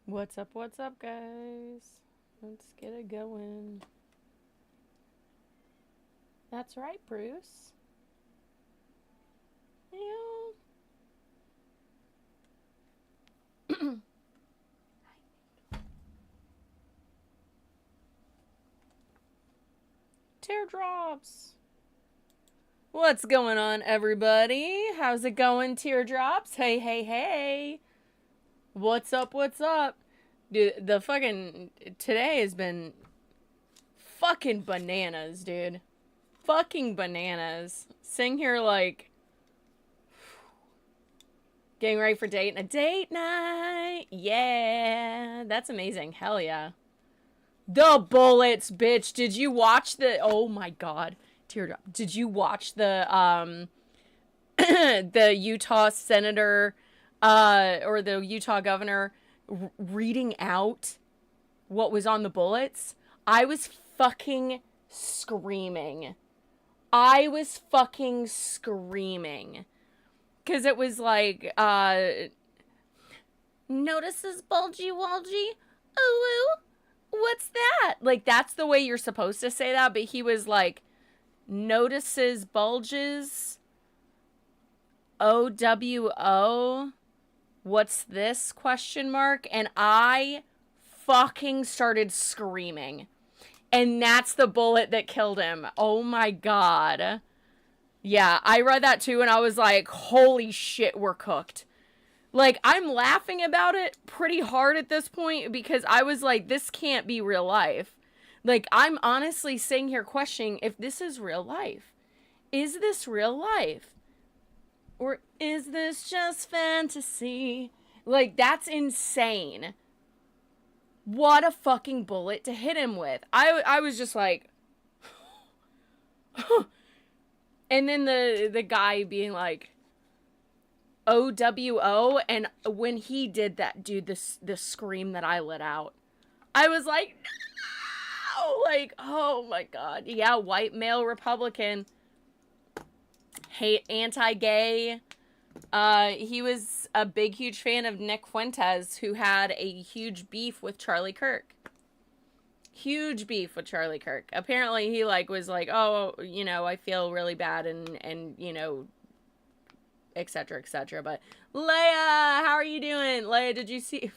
What's up, guys? Let's get it going. That's right, Bruce. Yeah. Teardrops. What's going on, everybody? How's it going, Teardrops? Hey, hey, hey. What's up, what's up? Dude, the fucking... Today has been fucking bananas, dude. Fucking bananas. Sitting here like... Getting ready for a date night. Yeah. That's amazing. Hell yeah. The bullets, bitch. Did you watch the... Oh my god. Teardrop. Did you watch the, the Utah senator, or the Utah governor reading out what was on the bullets? I was fucking screaming. I was fucking screaming. Because it was like, notices bulgy walgy? Ooh, what's that? Like, that's the way you're supposed to say that, but he was like, notices bulges? OWO? What's this? Question mark. And I fucking started screaming. And that's the bullet that killed him. Oh my god. Yeah, I read that too and I was like, holy shit, we're cooked. Like, I'm laughing about it pretty hard at this point because I was like, this can't be real life. Like, I'm honestly sitting here questioning if this is real life. Is this real life? Or is this just fantasy? Like, that's insane. What a fucking bullet to hit him with. I was just like... And then the guy being like... OWO, and when he did that, dude, the scream that I let out, I was like, no! Like, oh my god. Yeah, white male Republican. Hate, anti-gay. He was a big, huge fan of Nick Fuentes, who had a huge beef with Charlie Kirk. Huge beef with Charlie Kirk. Apparently, he, like, was like, oh, you know, I feel really bad, and you know, etc., etc. But Leia, how are you doing? Leia, did you see?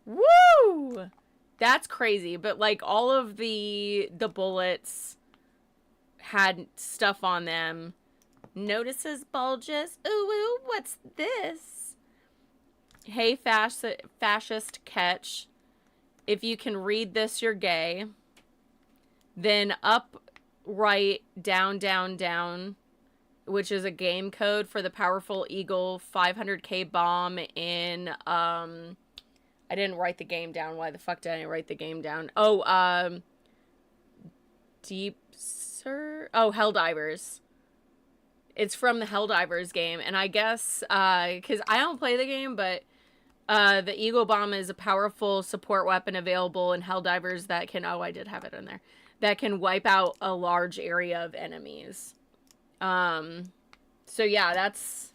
Woo! That's crazy. But like all of the bullets had stuff on them. Notices bulges. Ooh, what's this? Hey, fascist catch. If you can read this, you're gay. Then up, right, down, down, down, which is a game code for the Powerful Eagle 500k bomb in, I didn't write the game down. Why the fuck did I write the game down? Oh, Deep Sir? Oh, Helldivers. It's from the Helldivers game, and I guess, because I don't play the game, but, the Eagle Bomb is a powerful support weapon available in Helldivers that can, oh, I did have it in there, that can wipe out a large area of enemies. So yeah, that's,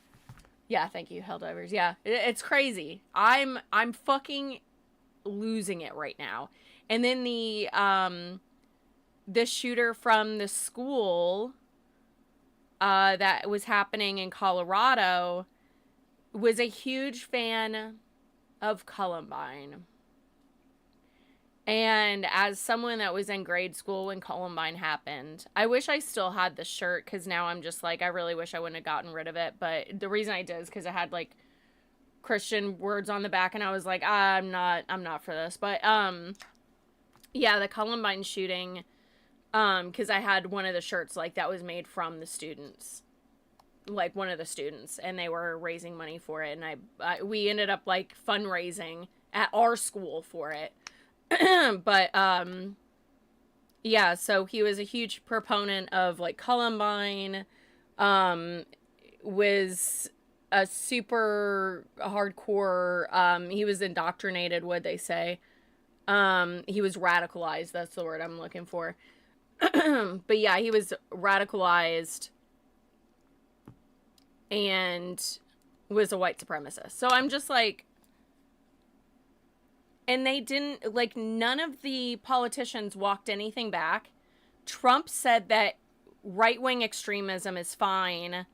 yeah, thank you, Helldivers. Yeah, it's crazy. I'm fucking losing it right now. And then the shooter from the school, that was happening in Colorado was a huge fan of Columbine. And as someone that was in grade school when Columbine happened, I wish I still had the shirt, because now I'm just like, I really wish I wouldn't have gotten rid of it. But the reason I did is because it had like Christian words on the back, and I was like, I'm not for this. But yeah, the Columbine shooting, because I had one of the shirts like that was made from the students, like one of the students, and they were raising money for it, and we ended up like fundraising at our school for it. But yeah, so he was a huge proponent of like Columbine, was a super hardcore, he was indoctrinated, what'd they say? He was radicalized, that's the word I'm looking for. But yeah, he was radicalized and was a white supremacist. So I'm just like, And they didn't, like, none of the politicians walked anything back. Trump said that right-wing extremism is fine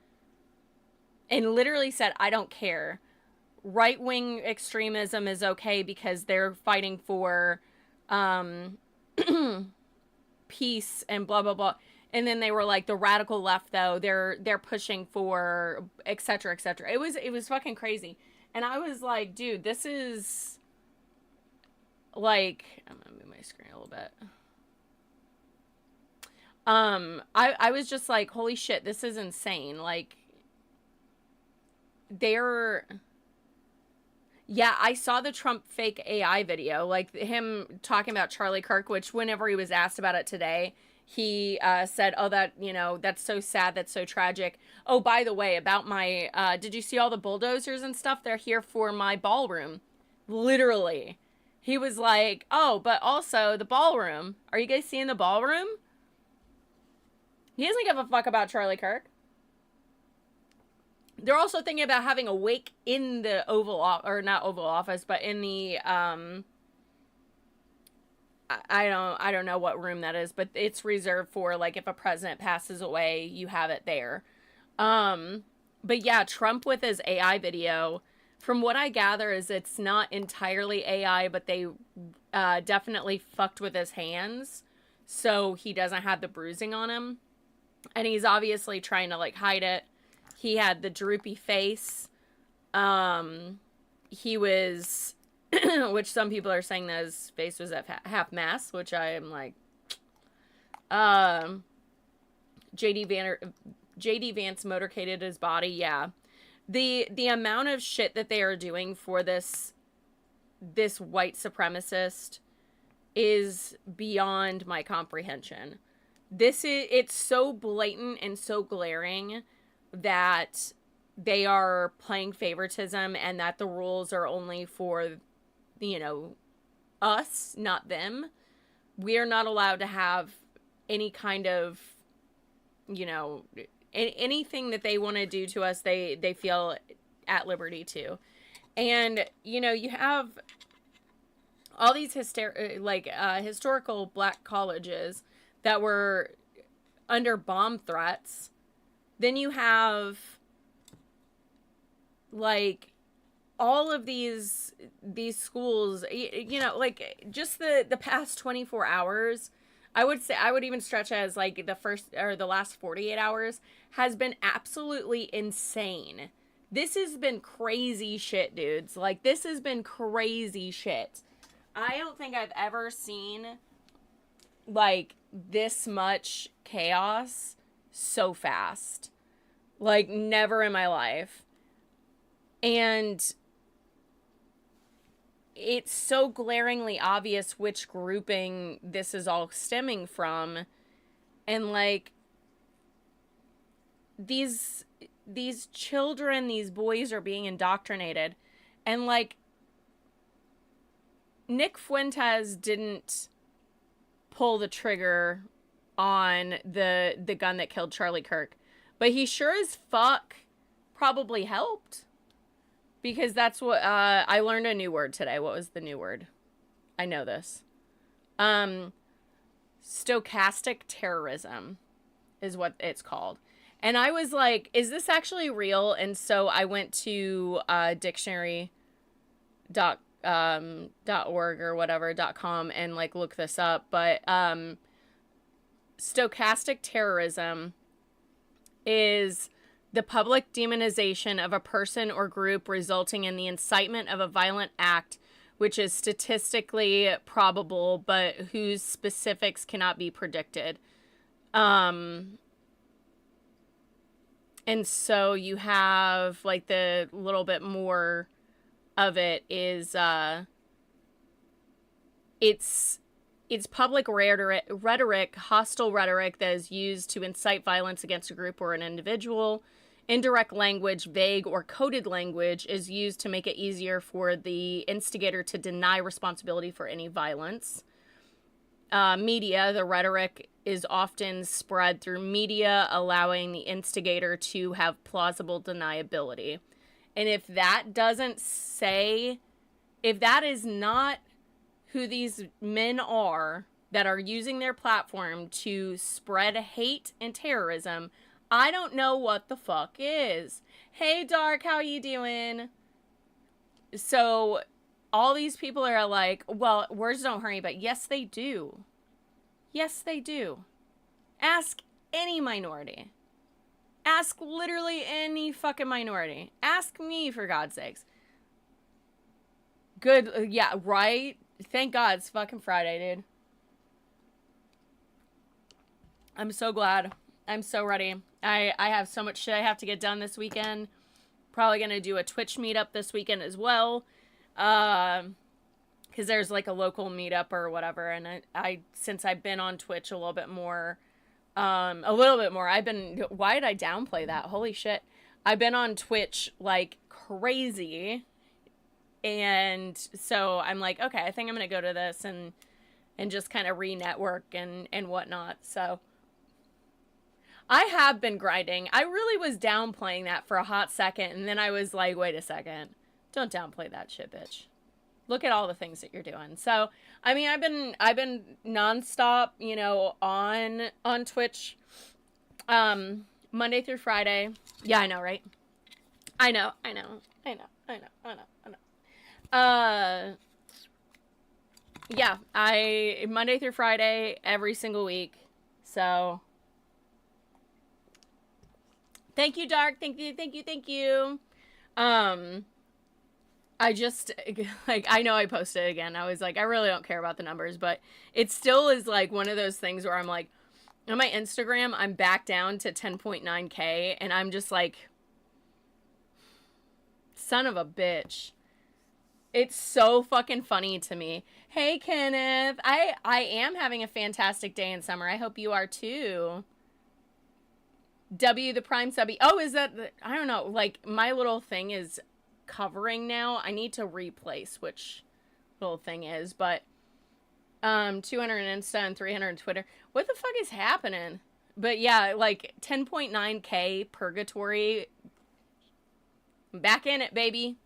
and literally said, I don't care. Right-wing extremism is okay because they're fighting for peace and blah, blah, blah. And then they were like, the radical left, though, they're pushing for et cetera, et cetera. It was fucking crazy. And I was like, dude, this is like, I'm gonna move my screen a little bit. I was just like, holy shit, this is insane. Like, yeah, I saw the Trump fake AI video, like him talking about Charlie Kirk, which whenever he was asked about it today, he said, oh, that, that's so sad, that's so tragic. Oh, by the way, about my, did you see all the bulldozers and stuff? They're here for my ballroom. Literally. He was like, oh, but also the ballroom. Are you guys seeing the ballroom? He doesn't give a fuck about Charlie Kirk. They're also thinking about having a wake in the not Oval Office, but in the I don't know what room that is, but it's reserved for, like, if a president passes away, you have it there. But yeah, Trump with his AI video, from what I gather, is it's not entirely AI, but they definitely fucked with his hands, so he doesn't have the bruising on him, and he's obviously trying to, like, hide it. He had the droopy face. He was, which some people are saying that his face was at half mast, which I am like, JD Vance motorcaded his body. Yeah. The amount of shit that they are doing for this white supremacist is beyond my comprehension. It's so blatant and so glaring that they are playing favoritism and that the rules are only for, us, not them. We are not allowed to have any kind of, anything that they want to do to us, they feel at liberty to. And, you have all these historical black colleges that were under bomb threats. Then you have, like, all of these schools, like, just the past 24 hours, I would even stretch as, like, the last 48 hours has been absolutely insane. This has been crazy shit, dudes. Like, this has been crazy shit. I don't think I've ever seen, like, this much chaos so fast. Like, never in my life. And it's so glaringly obvious which grouping this is all stemming from. And, like, these children, these boys are being indoctrinated. And, like, Nick Fuentes didn't pull the trigger on the gun that killed Charlie Kirk. But he sure as fuck probably helped. Because that's what, I learned a new word today. What was the new word? I know this. Stochastic terrorism is what it's called. And I was like, is this actually real? And so I went to dictionary.org or whatever.com and, like, look this up. But stochastic terrorism is the public demonization of a person or group resulting in the incitement of a violent act which is statistically probable but whose specifics cannot be predicted. And so you have, like, the little bit more of it is it's public rhetoric, hostile rhetoric that is used to incite violence against a group or an individual. Indirect language, vague or coded language is used to make it easier for the instigator to deny responsibility for any violence. Media, the rhetoric is often spread through media, allowing the instigator to have plausible deniability. And if that is not who these men are that are using their platform to spread hate and terrorism, I don't know what the fuck is. Hey, Dark, how you doing? So all these people are like, well, words don't hurt anybody. Yes, they do. Yes, they do. Ask any minority. Ask literally any fucking minority. Ask me, for God's sakes. Good, yeah, right? Thank God it's fucking Friday, dude. I'm so glad. I'm so ready. I have so much shit I have to get done this weekend. Probably gonna do a Twitch meetup this weekend as well. Because there's like a local meetup or whatever. And I since I've been on Twitch a little bit more, why did I downplay that? Holy shit. I've been on Twitch like crazy. And so I'm like, okay, I think I'm going to go to this and just kind of re-network and whatnot. So I have been grinding. I really was downplaying that for a hot second. And then I was like, wait a second. Don't downplay that shit, bitch. Look at all the things that you're doing. So, I mean, I've been nonstop, you know, on Twitch, Monday through Friday. Yeah, I know, right? I know. Yeah, Monday through Friday, every single week. So, thank you, Dark. Thank you. I just, like, I know I posted it again. I was like, I really don't care about the numbers, but it still is, like, one of those things where I'm like, on my Instagram, I'm back down to 10.9K, and I'm just like, son of a bitch. It's so fucking funny to me. Hey, Kenneth. I am having a fantastic day in summer. I hope you are, too. W, the Prime Subby. Oh, is that, I don't know, like, my little thing is covering now. I need to replace which little thing is, but 200 Insta and 300 Twitter. What the fuck is happening? But yeah, like 10.9K purgatory. I'm back in it, baby.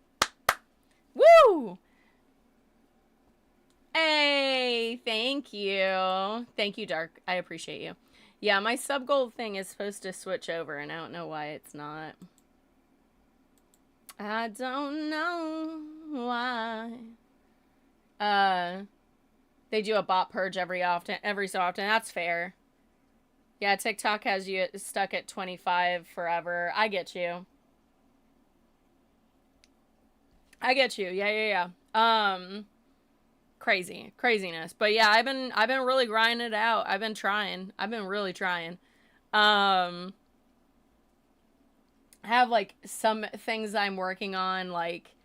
Woo! Hey, thank you. Thank you, Dark. I appreciate you. Yeah, my sub gold thing is supposed to switch over, and I don't know why it's not. I don't know why. They do a bot purge every so often. That's fair. Yeah, TikTok has you stuck at 25 forever. I get you. Yeah. Craziness. But yeah, I've been really grinding it out. I've been really trying. I have like some things I'm working on, like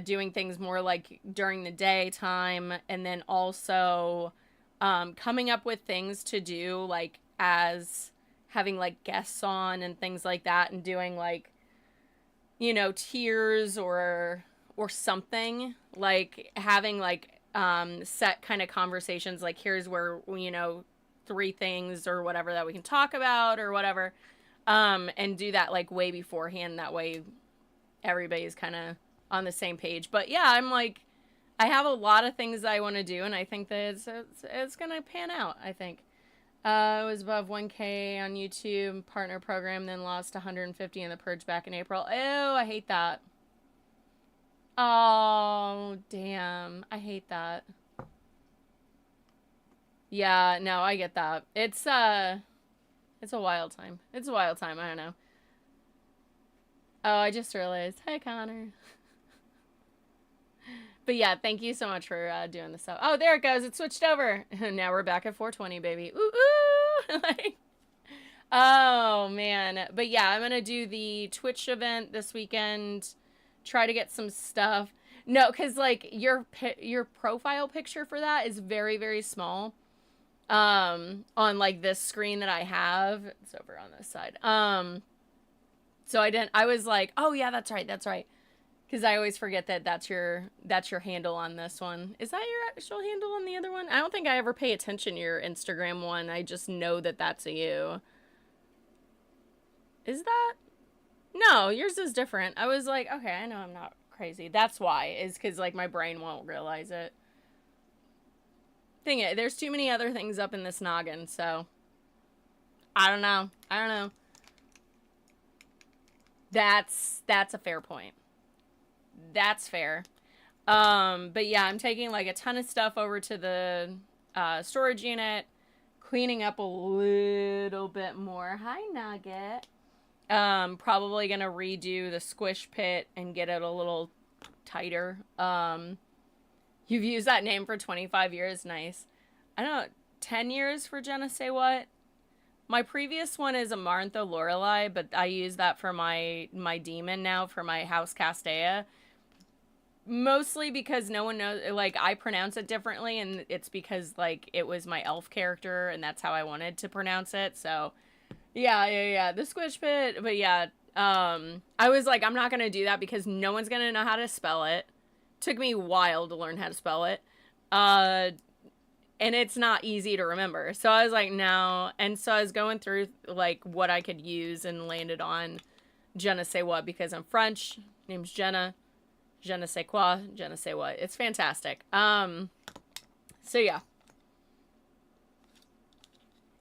doing things more like during the daytime, and then also coming up with things to do, like as having like guests on and things like that, and doing like, you know, tiers or something, like having like set kind of conversations, like here's where, you know, 3 things or whatever that we can talk about or whatever, and do that like way beforehand. That way everybody's kind of on the same page. But yeah, I'm like, I have a lot of things I want to do, and I think that it's gonna pan out. I think it was above 1K on YouTube partner program, then lost 150 in the purge back in April. Oh, I hate that. Oh, damn. I hate that. Yeah, no, I get that. It's a wild time. I don't know. Oh, I just realized. Hi, Connor. But yeah, thank you so much for doing this stuff. Oh, there it goes. It switched over. Now we're back at 420, baby. Ooh, ooh. Like, oh, man. But yeah, I'm going to do the Twitch event this weekend. Try to get some stuff. No, because like your profile picture for that is very, very small. On like this screen that I have. It's over on this side. So I was like, oh yeah, that's right. Because I always forget that that's your handle on this one. Is that your actual handle on the other one? I don't think I ever pay attention to your Instagram one. I just know that that's you. Is that? No, yours is different. I was like, okay, I know I'm not crazy. That's why. Is because like my brain won't realize it. There's too many other things up in this noggin, so I don't know. I don't know. That's a fair point. That's fair. But yeah, I'm taking like a ton of stuff over to the storage unit, cleaning up a little bit more. Hi, Nugget. Probably gonna redo the squish pit and get it a little tighter. You've used that name for 25 years. Nice. I don't know, 10 years for Jenna Say What? My previous one is a Martha Lorelei, but I use that for my demon now for my house Castea. Mostly because no one knows, like, I pronounce it differently, and it's because, like, it was my elf character, and that's how I wanted to pronounce it, so, yeah, the squish pit, but yeah, I was like, I'm not gonna do that because no one's gonna know how to spell it. Took me a while to learn how to spell it, and it's not easy to remember, so I was like, no, and so I was going through, like, what I could use, and landed on Je ne sais what, because I'm French, name's Jenna, je ne sais quoi, je ne sais what. It's fantastic. So yeah.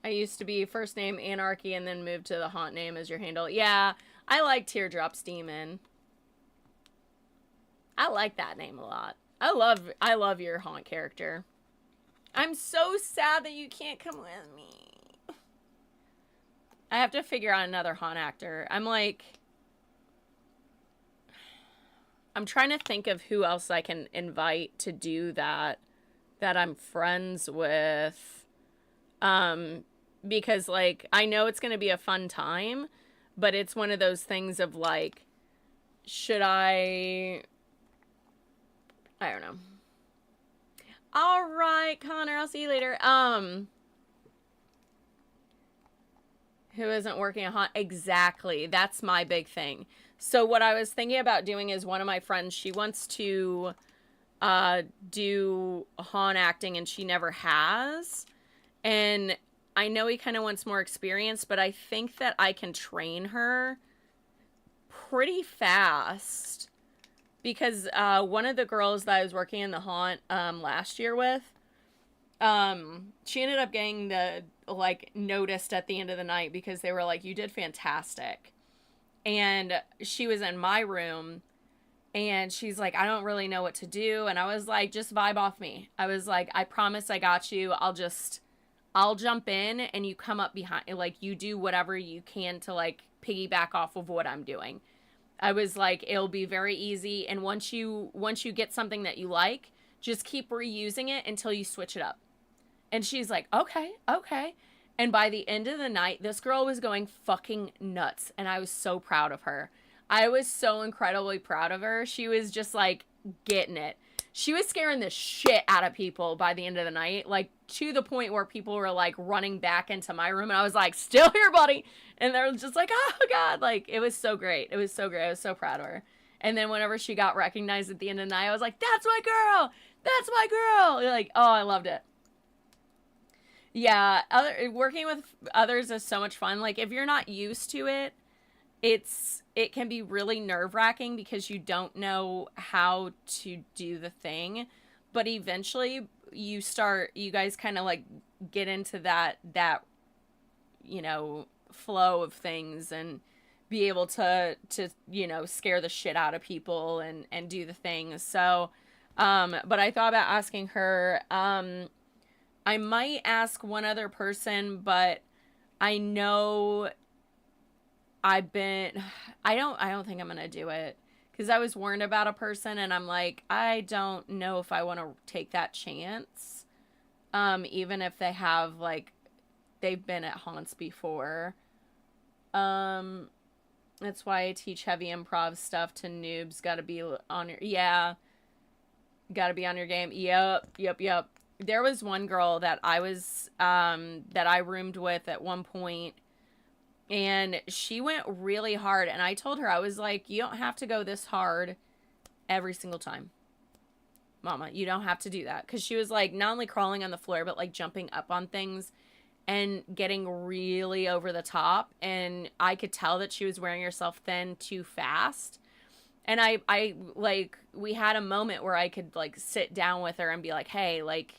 I used to be first name Anarchy and then moved to the haunt name as your handle. Yeah, I like Teardrop's Demon. I like that name a lot. I love your haunt character. I'm so sad that you can't come with me. I have to figure out another haunt actor. I'm trying to think of who else I can invite to do that I'm friends with. Because, like, I know it's going to be a fun time, but it's one of those things of, like, should I don't know. All right, Connor, I'll see you later. Who isn't working a haunt? Exactly. That's my big thing. So what I was thinking about doing is one of my friends, she wants to do haunt acting and she never has. And I know he kind of wants more experience, but I think that I can train her pretty fast. Because one of the girls that I was working in the haunt last year with, she ended up getting noticed at the end of the night because they were like, you did fantastic. And she was in my room and she's like, I don't really know what to do. And I was like, just vibe off me. I was like, I promise I got you. I'll jump in and you come up behind, like, you do whatever you can to, like, piggyback off of what I'm doing. I was like, it'll be very easy. And once you get something that you like, just keep reusing it until you switch it up. And she's like, okay. And by the end of the night, this girl was going fucking nuts. And I was so proud of her. I was so incredibly proud of her. She was just, like, getting it. She was scaring the shit out of people by the end of the night. Like, to the point where people were, like, running back into my room. And I was like, still here, buddy. And they were just like, oh, God. Like, it was so great. It was so great. I was so proud of her. And then whenever she got recognized at the end of the night, I was like, that's my girl. That's my girl. Like, oh, I loved it. Yeah, working with others is so much fun. Like, if you're not used to it, it can be really nerve-wracking because you don't know how to do the thing. But eventually you guys kind of, like, get into that, you know, flow of things and be able to, you know, scare the shit out of people and do the things. So, but I thought about asking her, I might ask one other person, but I know I don't think I'm going to do it because I was warned about a person and I'm like, I don't know if I want to take that chance. Even if they have, like, they've been at haunts before. That's why I teach heavy improv stuff to noobs. Gotta be on your, gotta be on your game. Yep. There was one girl that I was, that I roomed with at one point, and she went really hard, and I told her, I was like, you don't have to go this hard every single time, mama. You don't have to do that. Because she was, like, not only crawling on the floor, but, like, jumping up on things and getting really over the top, and I could tell that she was wearing herself thin too fast. And I like, we had a moment where I could, like, sit down with her and be like, hey, like,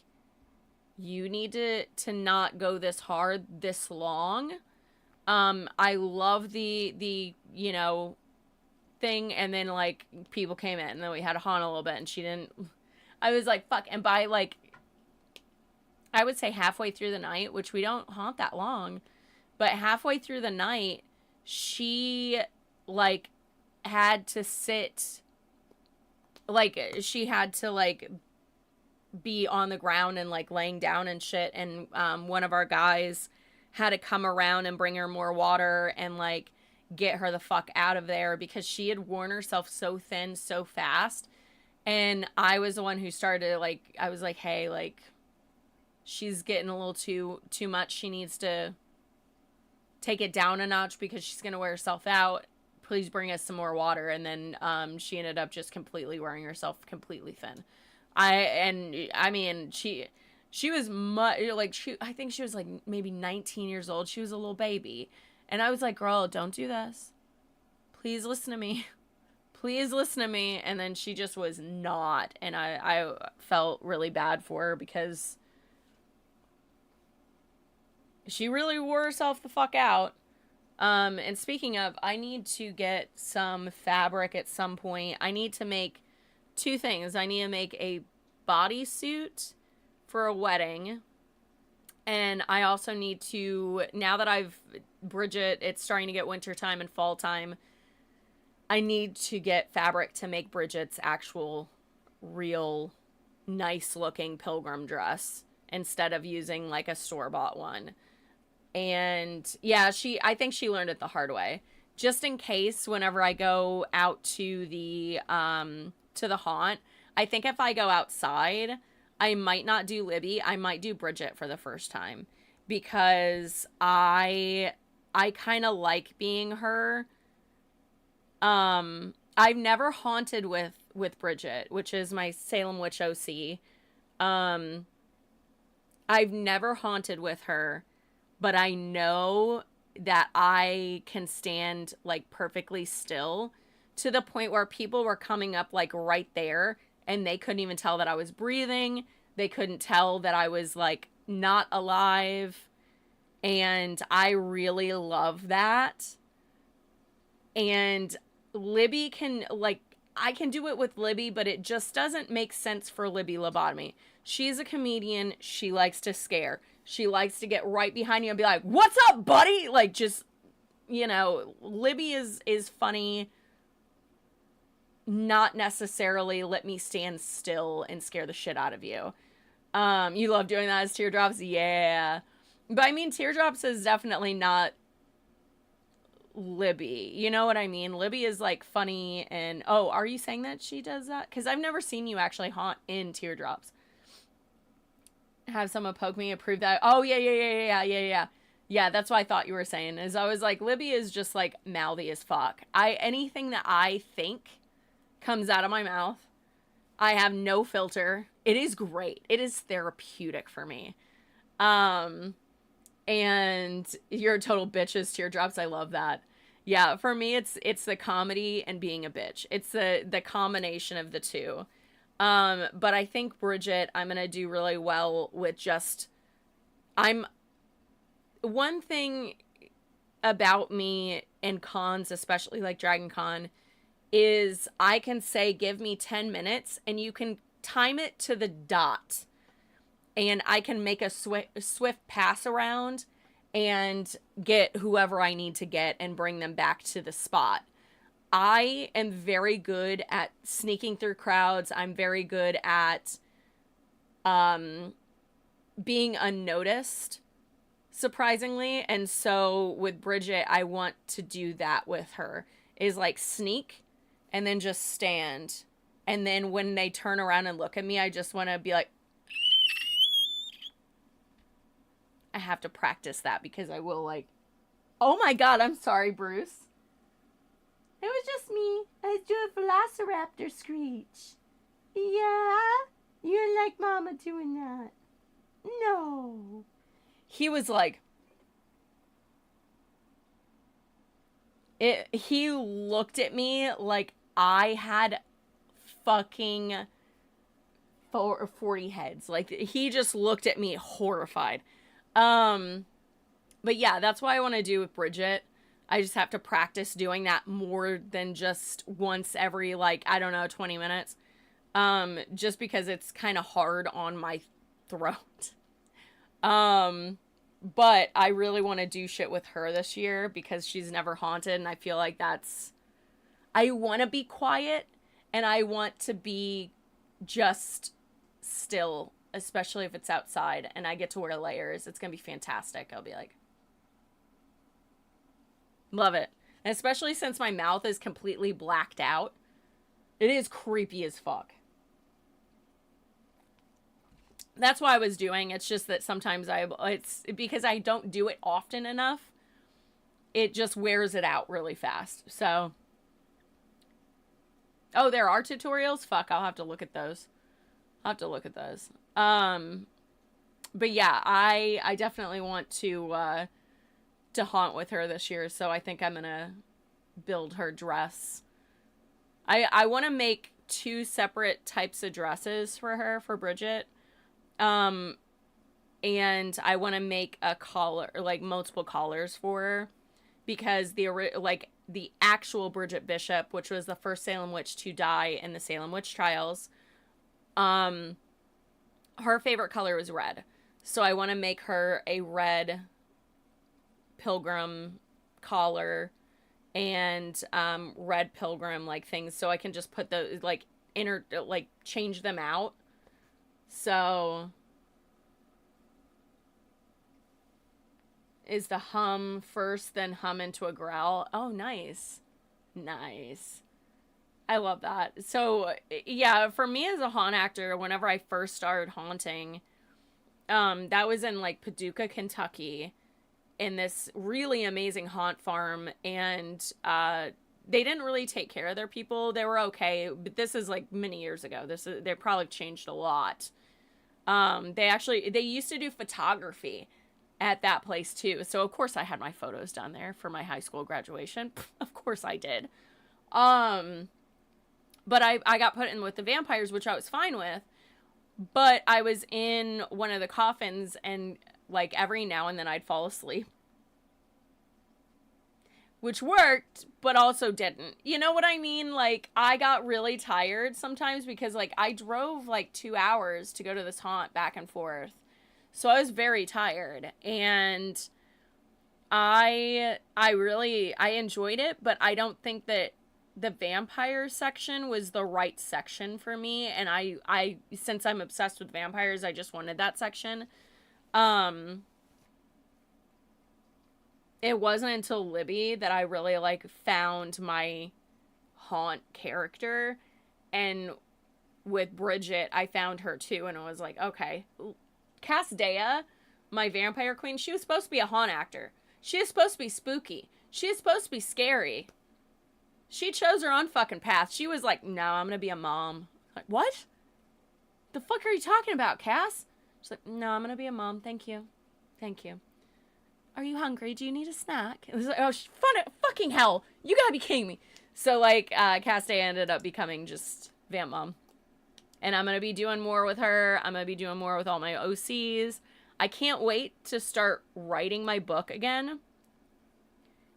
you need to not go this hard this long. I love the you know, thing, and then like people came in and then we had to haunt a little bit and she didn't. I was like, fuck. And by like, I would say halfway through the night, which we don't haunt that long, but halfway through the night, she like had to sit, like she had to like be on the ground and like laying down and shit, and one of our guys had to come around and bring her more water and like get her the fuck out of there because she had worn herself so thin so fast. And I was the one who started, like, I was like, hey, like, she's getting a little too much. She needs to take it down a notch because she's gonna wear herself out. Please bring us some more water. And then she ended up just completely wearing herself completely thin. I mean, she was much, like, I think she was like maybe 19 years old. She was a little baby. And I was like, girl, don't do this. Please listen to me. Please listen to me. And then she just was not. And I felt really bad for her because she really wore herself the fuck out. And speaking of, I need to get some fabric at some point. I need to make two things. I need to make a bodysuit for a wedding. And I also need to, now that Bridget, it's starting to get winter time and fall time, I need to get fabric to make Bridget's actual, real, nice looking pilgrim dress instead of using like a store-bought one. And yeah, I think she learned it the hard way. Just in case, whenever I go out to the haunt, I think if I go outside, I might not do Libby. I might do Bridget for the first time because I kind of like being her. I've never haunted with Bridget, which is my Salem Witch OC. I've never haunted with her, but I know that I can stand like perfectly still to the point where people were coming up like right there and they couldn't even tell that I was breathing. They couldn't tell that I was like not alive. And I really love that. And Libby can, like, I can do it with Libby, but it just doesn't make sense for Libby Lobotomy. She's a comedian. She likes to scare. She likes to get right behind you and be like, what's up, buddy? Like, just, you know, Libby is funny. Not necessarily let me stand still and scare the shit out of you. You love doing that as Teardrops? Yeah. But I mean, Teardrops is definitely not Libby. You know what I mean? Libby is like funny and, oh, are you saying that she does that? Because I've never seen you actually haunt in Teardrops. Have someone poke me and prove that. Oh, yeah. Yeah, that's what I thought you were saying. Is I was like, Libby is just like mouthy as fuck. Anything that I think comes out of my mouth, I have no filter. It is great. It is therapeutic for me. And you're a total bitches, Teardrops. I love that. Yeah, for me, it's the comedy and being a bitch. It's the combination of the two. But I think Bridget, I'm gonna do really well with just, one thing about me in cons, especially like Dragon Con, is I can say, give me 10 minutes and you can time it to the dot. And I can make a swift pass around and get whoever I need to get and bring them back to the spot. I am very good at sneaking through crowds. I'm very good at being unnoticed, surprisingly. And so with Bridget, I want to do that with her, is like sneak and then just stand. And then when they turn around and look at me, I just want to be like, I have to practice that because I will like, oh my God, I'm sorry, Bruce. It was just me. I do a velociraptor screech. Yeah? You're like Mama doing that. No. He was like, he looked at me like I had fucking 40 heads. Like, he just looked at me horrified. But yeah, that's what I want to do with Bridget. I just have to practice doing that more than just once every, like, I don't know, 20 minutes. Just because it's kind of hard on my throat. But I really want to do shit with her this year because she's never haunted, and I feel like I want to be quiet, and I want to be just still, especially if it's outside and I get to wear layers. It's gonna be fantastic. I'll be like, love it. And especially since my mouth is completely blacked out, it is creepy as fuck. That's why I was doing. It's just that sometimes it's because I don't do it often enough. It just wears it out really fast. So, oh, there are tutorials? Fuck, I'll have to look at those. But yeah, I definitely want to haunt with her this year, so I think I'm gonna build her dress. I want to make 2 separate types of dresses for her, for Bridget. And I want to make a collar, like multiple collars for her, because the actual Bridget Bishop, which was the first Salem witch to die in the Salem witch trials, her favorite color was red. So I want to make her a red pilgrim collar and red pilgrim like things, so I can just put those change them out. So is the hum first, then hum into a growl. Oh, nice. I love that. So yeah, for me as a haunt actor, whenever I first started haunting, that was in like Paducah, Kentucky, in this really amazing haunt farm, and they didn't really take care of their people. They were okay, but this is like many years ago. They probably changed a lot. They used to do photography at that place too. So of course I had my photos done there for my high school graduation. Of course I did. But I got put in with the vampires, which I was fine with. But I was in one of the coffins, and like every now and then I'd fall asleep. Which worked, but also didn't. You know what I mean? Like, I got really tired sometimes because, like, I drove, like, 2 hours to go to this haunt back and forth. So I was very tired. And I enjoyed it, but I don't think that the vampire section was the right section for me. And I since I'm obsessed with vampires, I just wanted that section. It wasn't until Libby that I really, like, found my haunt character. And with Bridget, I found her, too. And I was like, okay. Casdea, my vampire queen, she was supposed to be a haunt actor. She is supposed to be spooky. She is supposed to be scary. She chose her own fucking path. She was like, no, I'm gonna be a mom. Like, what? The fuck are you talking about, Cass? She's like, no, I'm gonna be a mom. Thank you. Are you hungry? Do you need a snack? It was like, oh, fucking hell. You gotta be kidding me. So, like, Casdea ended up becoming just Vamp Mom. And I'm gonna be doing more with her. I'm gonna be doing more with all my OCs. I can't wait to start writing my book again.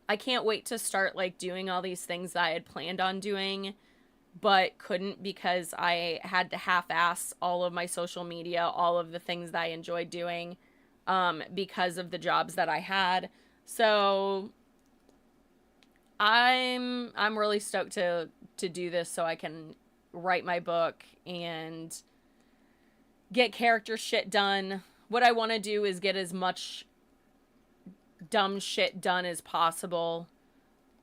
I can't wait to start, like, doing all these things that I had planned on doing, but couldn't because I had to half-ass all of my social media, all of the things that I enjoyed doing, because of the jobs that I had. So I'm really stoked to do this so I can write my book and get character shit done. What I want to do is get as much dumb shit done as possible.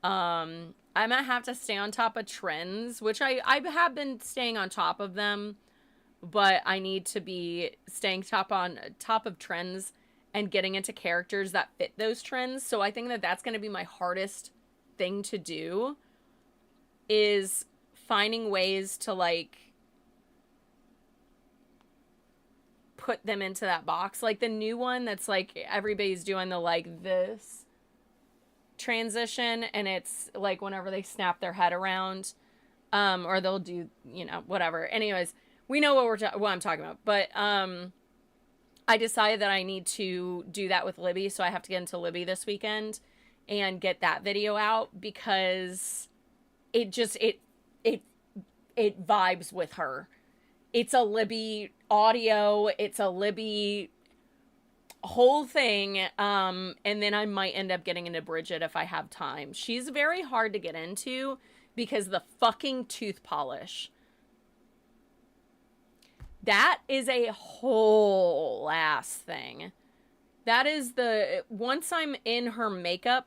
I might have to stay on top of trends, which I have been staying on top of them, but I need to be staying top of trends and getting into characters that fit those trends. So I think that that's going to be my hardest thing to do, is finding ways to, like, put them into that box. Like the new one that's like everybody's doing the like this transition, and it's like whenever they snap their head around, or they'll do, you know, whatever. Anyways, we know what I'm talking about. But I decided that I need to do that with Libby, so I have to get into Libby this weekend and get that video out because it just it vibes with her. It's a Libby audio, it's a Libby whole thing, and then I might end up getting into Bridget if I have time. She's very hard to get into because the fucking tooth polish. That is a whole ass thing. That is once I'm in her makeup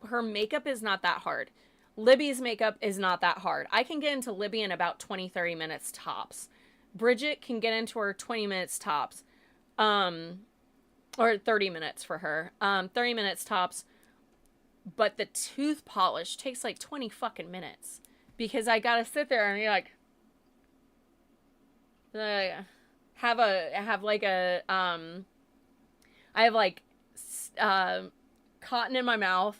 is not that hard. Libby's makeup is not that hard. I can get into Libby in about 20-30 minutes tops. Bridget can get into her 20 minutes tops. Or 30 minutes for her. 30 minutes tops. But the tooth polish takes like 20 fucking minutes. Because I gotta sit there and you're like... I have cotton in my mouth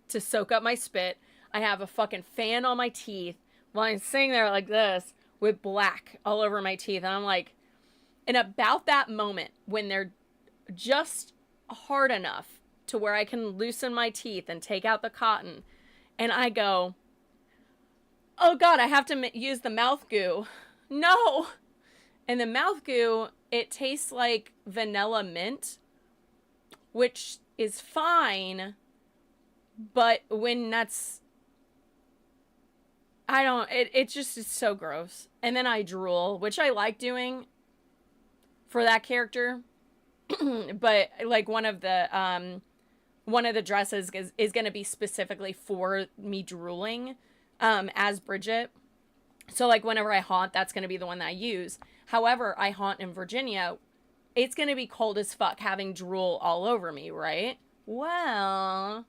to soak up my spit. I have a fucking fan on my teeth while I'm sitting there like this with black all over my teeth. And I'm like, and about that moment when they're just hard enough to where I can loosen my teeth and take out the cotton, and I go, oh God, I have to use the mouth goo. No. And the mouth goo, it tastes like vanilla mint, which is fine, but when that's, it just is so gross. And then I drool, which I like doing for that character. But like one of the dresses is going to be specifically for me drooling, as Bridget. So like whenever I haunt, that's going to be the one that I use. However, I haunt in Virginia. It's going to be cold as fuck having drool all over me, right? Well,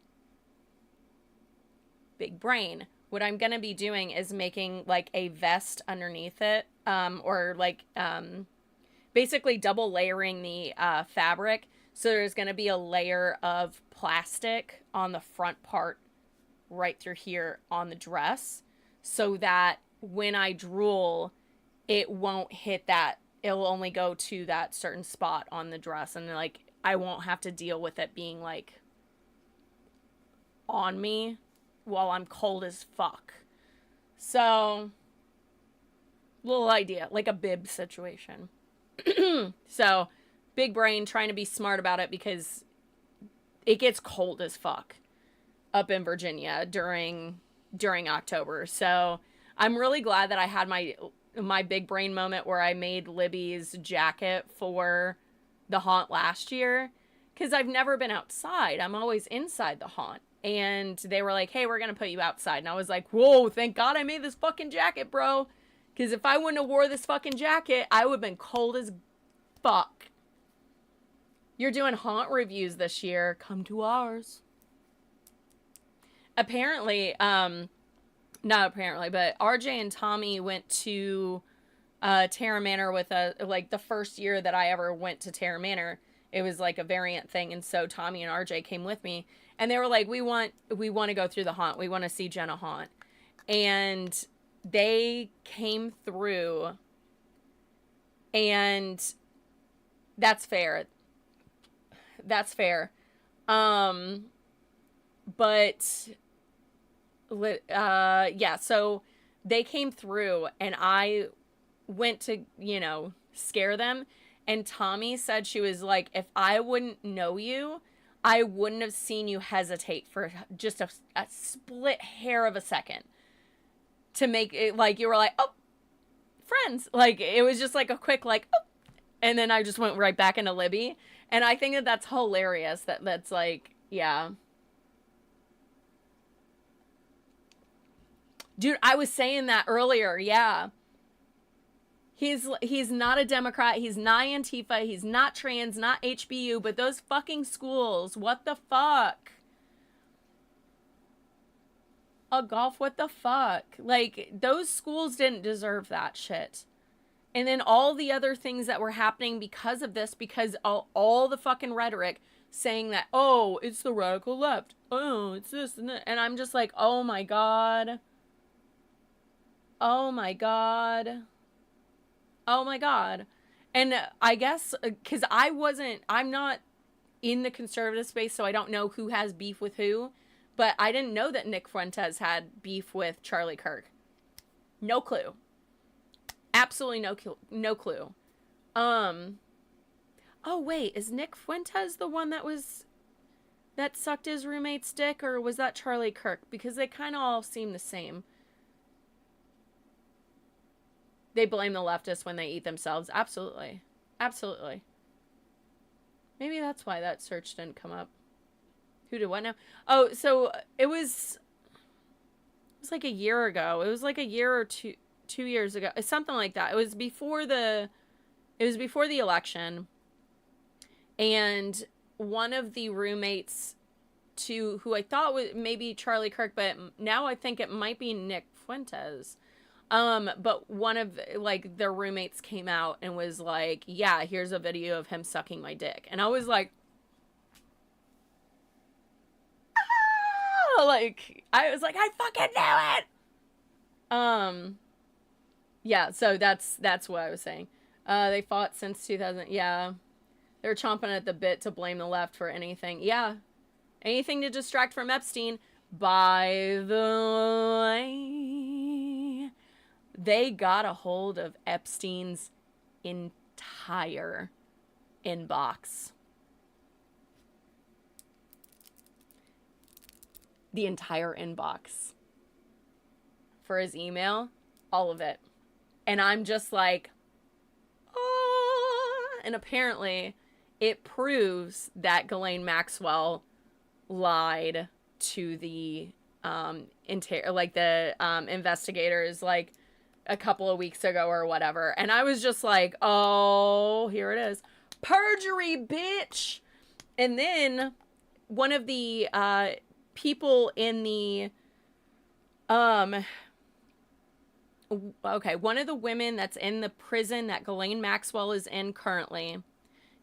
big brain. What I'm going to be doing is making like a vest underneath it, or like basically double layering the fabric. So there's going to be a layer of plastic on the front part right through here on the dress so that when I drool, it won't hit that. It'll only go to that certain spot on the dress, and like I won't have to deal with it being like on me while I'm cold as fuck. So, little idea, like a bib situation. So, big brain, trying to be smart about it because it gets cold as fuck up in Virginia during October. So, I'm really glad that I had my big brain moment where I made Libby's jacket for the haunt last year, because I've never been outside. I'm always inside the haunt. And they were like, hey, we're going to put you outside. And I was like, whoa, thank God I made this fucking jacket, bro. Because if I wouldn't have wore this fucking jacket, I would have been cold as fuck. You're doing haunt reviews this year. Come to ours. Apparently, not apparently, but RJ and Tommy went to Terra Manor with like the first year that I ever went to Terra Manor. It was like a variant thing, and so Tommy and RJ came with me, and they were like, we want to go through the haunt. We want to see Jenna haunt. And they came through, and that's fair. That's fair. But yeah, so they came through, and I went to, scare them. And Tommy said, she was like, if I wouldn't know you, I wouldn't have seen you hesitate for just a split hair of a second to make it like you were like, oh, friends. Like, it was just like a quick, like, oh. And then I just went right back into Libby. And I think that that's hilarious. That's like, yeah. Dude, I was saying that earlier. Yeah. He's not a Democrat. He's not Antifa. He's not trans, not HBU, but those fucking schools, what the fuck? Golf, what the fuck? Like, those schools didn't deserve that shit. And then all the other things that were happening because of this, because all the fucking rhetoric saying that, oh, it's the radical left. Oh, it's this and that. And I'm just like, oh my God. Oh my God. Oh my God. And I guess because I'm not in the conservative space, so I don't know who has beef with who. But I didn't know that Nick Fuentes had beef with Charlie Kirk. No clue. Absolutely no clue. Um. Oh wait, is Nick Fuentes the one that sucked his roommate's dick, or was that Charlie Kirk? Because they kind of all seem the same. They blame the leftists when they eat themselves. Absolutely. Absolutely. Maybe that's why that search didn't come up. Who did what now? Oh, so it was like a year ago. It was like a year or 2 years ago. Something like that. It was before the election. And one of the roommates to who I thought was maybe Charlie Kirk, but now I think it might be Nick Fuentes. But one of like their roommates came out and was like, "Yeah, here's a video of him sucking my dick," and I was like, "Ah!" Like I was like, "I fucking knew it." Yeah. So that's what I was saying. They fought since 2000. Yeah, they were chomping at the bit to blame the left for anything. Yeah, anything to distract from Epstein. By the way, they got a hold of Epstein's entire inbox. The entire inbox. For his email, all of it. And I'm just like, oh. And apparently, it proves that Ghislaine Maxwell lied to the investigators like a couple of weeks ago or whatever. And I was just like, oh, here it is. Perjury, bitch. And then one of the people in the one of the women that's in the prison that Ghislaine Maxwell is in currently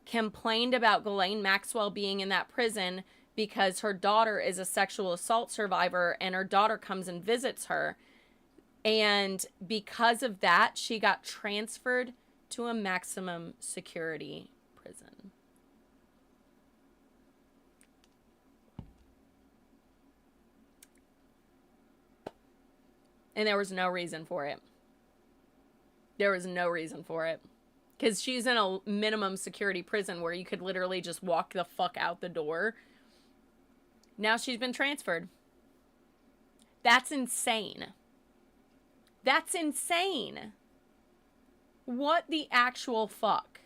complained about Ghislaine Maxwell being in that prison because her daughter is a sexual assault survivor and her daughter comes and visits her. And because of that, she got transferred to a maximum security prison. And there was no reason for it. There was no reason for it. Because she's in a minimum security prison where you could literally just walk the fuck out the door. Now she's been transferred. That's insane. That's insane. What the actual fuck?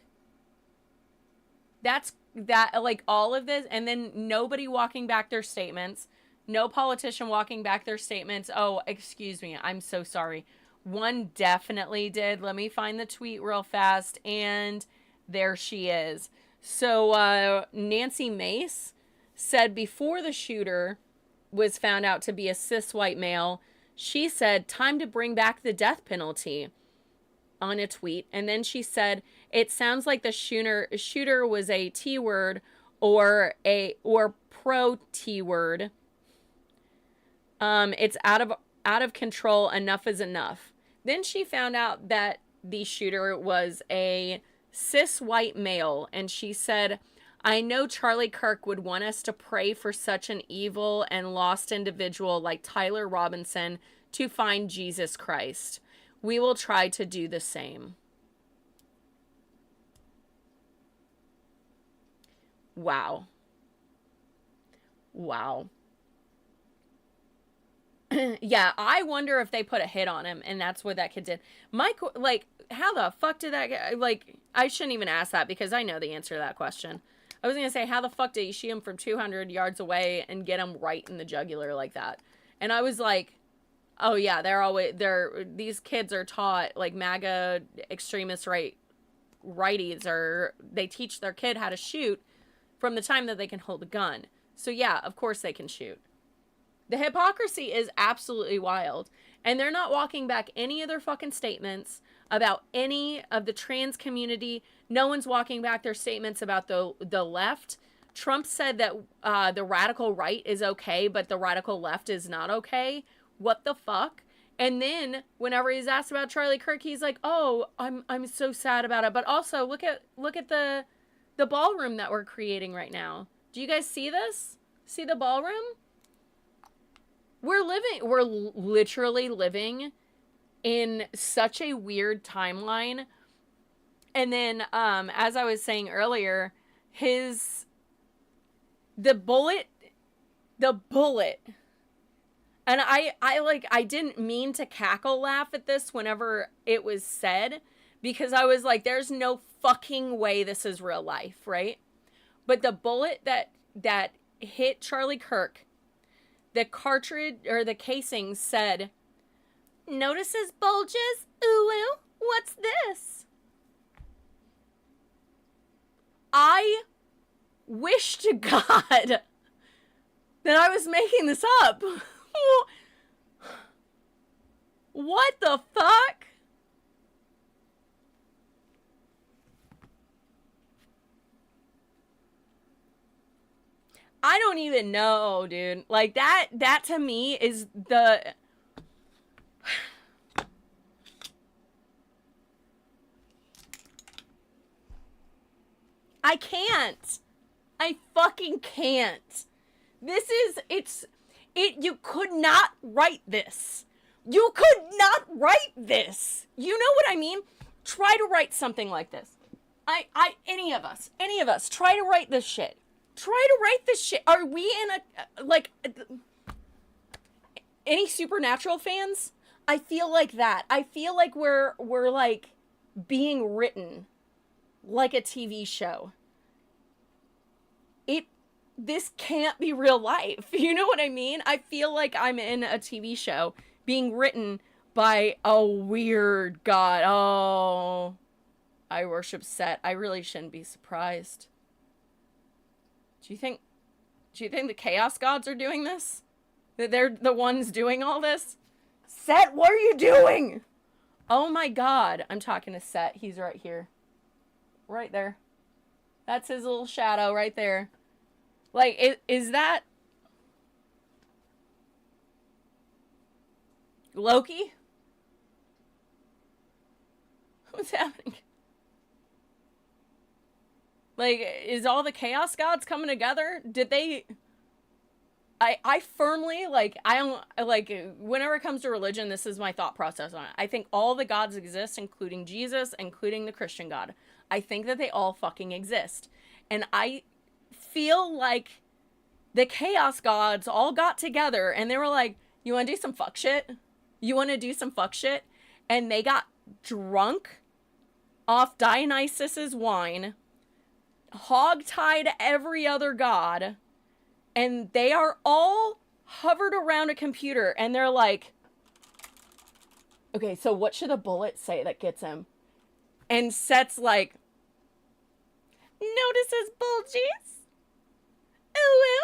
That's that, like, all of this, and then nobody walking back their statements. No politician walking back their statements. Oh, excuse me. I'm so sorry. One definitely did. Let me find the tweet real fast. And there she is. So Nancy Mace said before the shooter was found out to be a cis white male, she said, "Time to bring back the death penalty," on a tweet. And then she said, "It sounds like the shooter was a T word or pro T word. It's out of control. Enough is enough." Then she found out that the shooter was a cis white male, and she said, "I know Charlie Kirk would want us to pray for such an evil and lost individual like Tyler Robinson to find Jesus Christ. We will try to do the same." Wow. Wow. Yeah, I wonder if they put a hit on him and that's what that kid did. Mike, like, how the fuck did that guy, like, I shouldn't even ask that because I know the answer to that question. I was going to say, how the fuck did he shoot him from 200 yards away and get him right in the jugular like that? And I was like, oh yeah, these kids are taught, like, MAGA extremist righties they teach their kid how to shoot from the time that they can hold a gun. So yeah, of course they can shoot. The hypocrisy is absolutely wild. And they're not walking back any of their fucking statements about any of the trans community. No one's walking back their statements about the left. Trump said that the radical right is okay, but the radical left is not okay. What the fuck? And then whenever he's asked about Charlie Kirk, he's like, "Oh, I'm so sad about it." But also look at the ballroom that we're creating right now. Do you guys see this? See the ballroom? We're literally living in such a weird timeline. And then as I was saying earlier, the bullet and I didn't mean to cackle laugh at this whenever it was said, because I was like, there's no fucking way this is real life, right? But the bullet that hit Charlie Kirk, the cartridge or the casing said, "Notices bulges? Ooh, ooh, what's this?" I wish to God that I was making this up. What the fuck? I don't even know, dude. Like, that to me is the... I can't. I fucking can't. You could not write this. You could not write this. You know what I mean? Try to write something like this. Any of us, try to write this shit. Try to write this shit. Are we in any Supernatural fans? I feel like that. I feel like we're like being written like a TV show. This can't be real life. You know what I mean? I feel like I'm in a TV show being written by a weird god. Oh, I worship Set. I really shouldn't be surprised. Do you think the Chaos Gods are doing this? That they're the ones doing all this? Set, what are you doing? Oh my god. I'm talking to Set. He's right here. Right there. That's his little shadow right there. Like, is that Loki? What's happening? Like, is all the Chaos Gods coming together? Did they... I firmly, like, I don't, like, whenever it comes to religion, this is my thought process on it. I think all the gods exist, including Jesus, including the Christian God. I think that they all fucking exist. And I feel like the Chaos Gods all got together and they were like, you want to do some fuck shit? You want to do some fuck shit? And they got drunk off Dionysus's wine, hog-tied every other god, and they are all hovered around a computer and they're like, okay, so what should a bullet say that gets him? And Set's like, notices bulges? Ooh,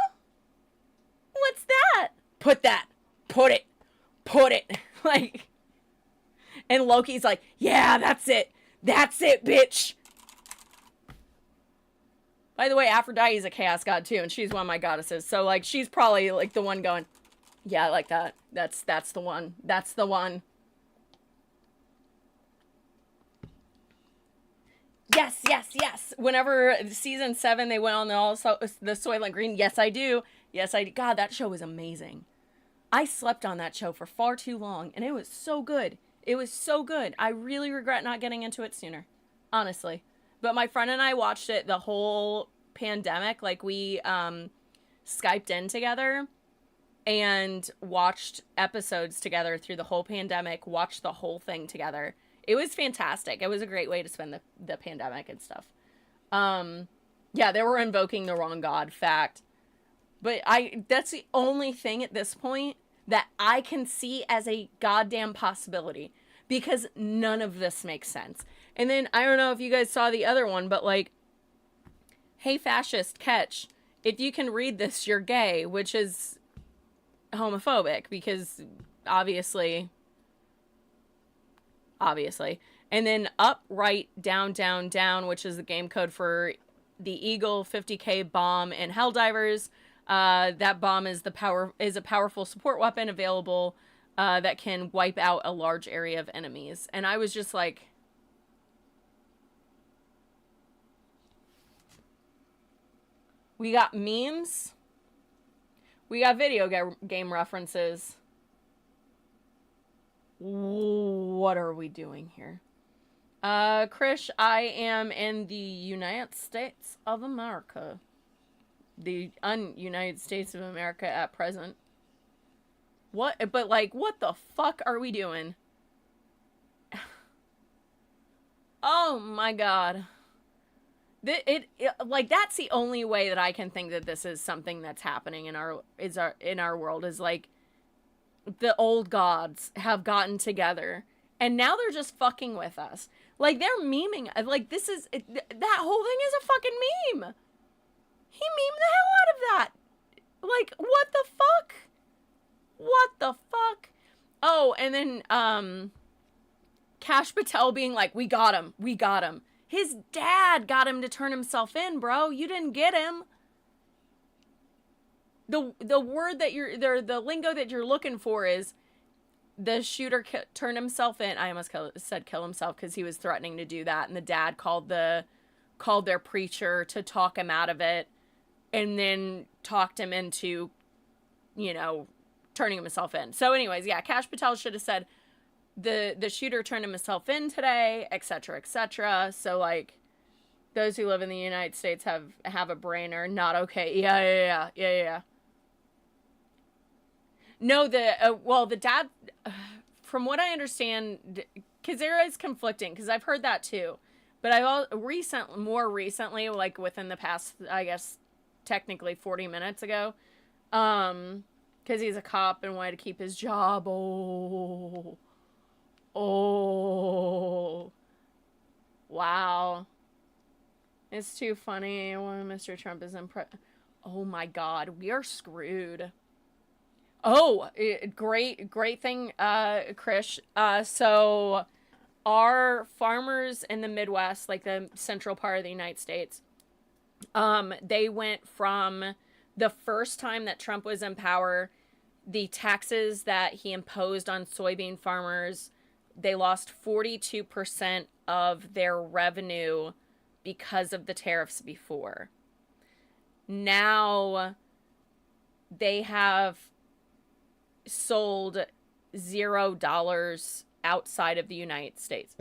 what's that? Put it. Like, and Loki's like, yeah, that's it, bitch. By the way, Aphrodite is a chaos god too, and she's one of my goddesses. So, like, she's probably, like, the one going, yeah, I like that. That's the one. That's the one. Yes. Whenever season 7, they went on the Soylent Green. Yes, I do. God, that show was amazing. I slept on that show for far too long, and it was so good. I really regret not getting into it sooner. Honestly. But my friend and I watched it the whole pandemic. Like, we Skyped in together and watched episodes together through the whole pandemic, watched the whole thing together. It was fantastic. It was a great way to spend the pandemic and stuff. Yeah, they were invoking the wrong god, fact. But that's the only thing at this point that I can see as a goddamn possibility, because none of this makes sense. And then, I don't know if you guys saw the other one, but like, hey fascist, catch. If you can read this, you're gay, which is homophobic, because obviously. And then up, right, down, down, down, which is the game code for the Eagle 50K bomb in Helldivers. That bomb is a powerful support weapon available that can wipe out a large area of enemies. And I was just like, we got memes, we got video game references. What are we doing here? Krish, I am in the United States of America. The un-United States of America at present. What? But, like, what the fuck are we doing? Oh my god. Like, that's the only way that I can think that this is something that's happening in our world, is like the old gods have gotten together and now they're just fucking with us. Like, they're memeing, like, that whole thing is a fucking meme. He memed the hell out of that. Like, what the fuck? What the fuck? Oh, and then Kash Patel being like, we got him. His dad got him to turn himself in, bro. You didn't get him. The word that the lingo that you're looking for is the shooter turned himself in. I almost said kill himself because he was threatening to do that, and the dad called their preacher to talk him out of it, and then talked him into, turning himself in. So anyways, yeah, Kash Patel should have said the shooter turned himself in today, etc., etc. So, like, those who live in the United States have a brain are not okay. Yeah. No, the dad, from what I understand, because there is conflicting, because I've heard that too, but more recently, like within the past, I guess, technically 40 minutes ago, because he's a cop and wanted to keep his job. Oh, wow. It's too funny when Mr. Trump is oh my god, we are screwed. Oh, great thing, Krish. So our farmers in the Midwest, like the central part of the United States, they went from the first time that Trump was in power, the taxes that he imposed on soybean farmers, they lost 42% of their revenue because of the tariffs before. Now they have sold $0 outside of the United States.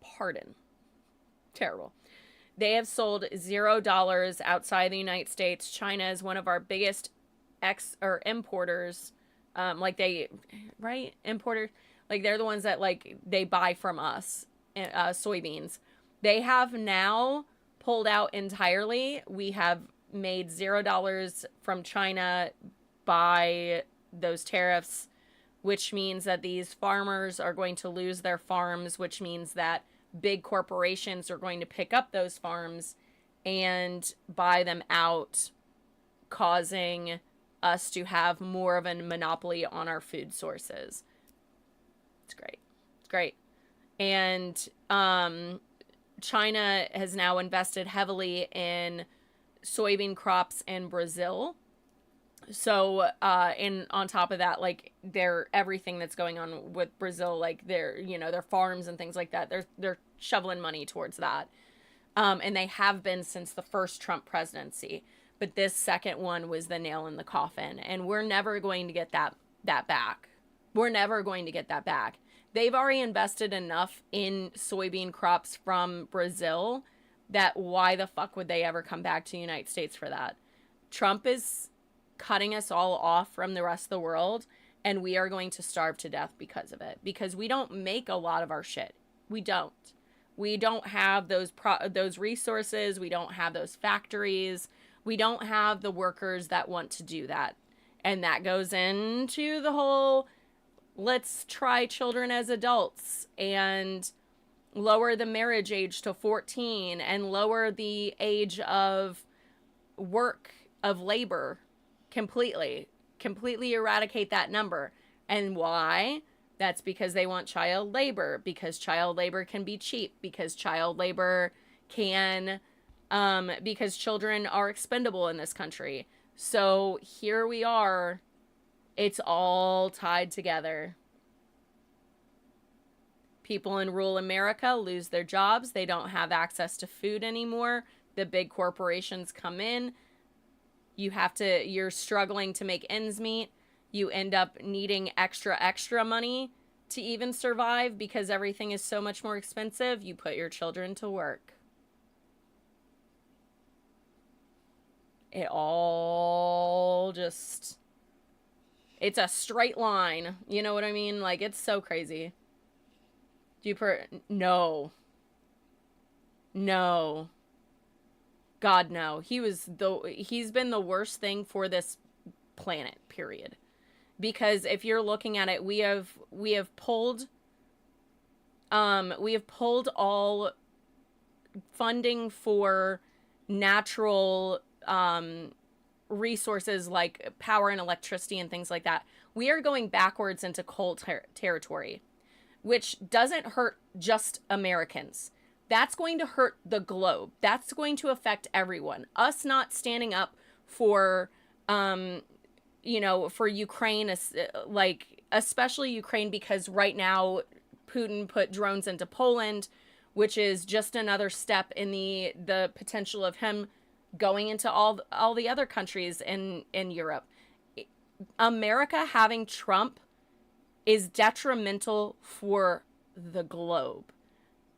Pardon. Terrible. They have sold $0 outside the United States. China is one of our biggest importers. Importers. Like, they're the ones that, like, they buy from us, soybeans. They have now pulled out entirely. We have made $0 from China by those tariffs, which means that these farmers are going to lose their farms, which means that big corporations are going to pick up those farms and buy them out, causing us to have more of a monopoly on our food sources. It's great. And China has now invested heavily in soybean crops in Brazil. So, and on top of that, like, everything that's going on with Brazil, like their farms and things like that, they're shoveling money towards that. And they have been since the first Trump presidency. But this second one was the nail in the coffin. And we're never going to get that back. We're never going to get that back. They've already invested enough in soybean crops from Brazil that why the fuck would they ever come back to the United States for that? Trump is cutting us all off from the rest of the world, and we are going to starve to death because of it. Because we don't make a lot of our shit. We don't. We don't have those resources. We don't have those factories. We don't have the workers that want to do that. And that goes into the whole, let's try children as adults and lower the marriage age to 14 and lower the age of work, of labor completely eradicate that number. And why? That's because they want child labor, because child labor can be cheap, because child labor can, because children are expendable in this country. So here we are It's all tied together. People in rural America lose their jobs. They don't have access to food anymore. The big corporations come in. You're struggling to make ends meet. You end up needing extra money to even survive because everything is so much more expensive. You put your children to work. It all just, it's a straight line. You know what I mean? Like, it's so crazy. No. No. God, no. He's been the worst thing for this planet, period. Because if you're looking at it, we have pulled all funding for natural resources like power and electricity and things like that. We are going backwards into coal territory, which doesn't hurt just Americans. That's going to hurt the globe. That's going to affect everyone. Us not standing up for, for Ukraine, like, especially Ukraine, because right now Putin put drones into Poland, which is just another step in the potential of him going into all the other countries in Europe. America having Trump is detrimental for the globe.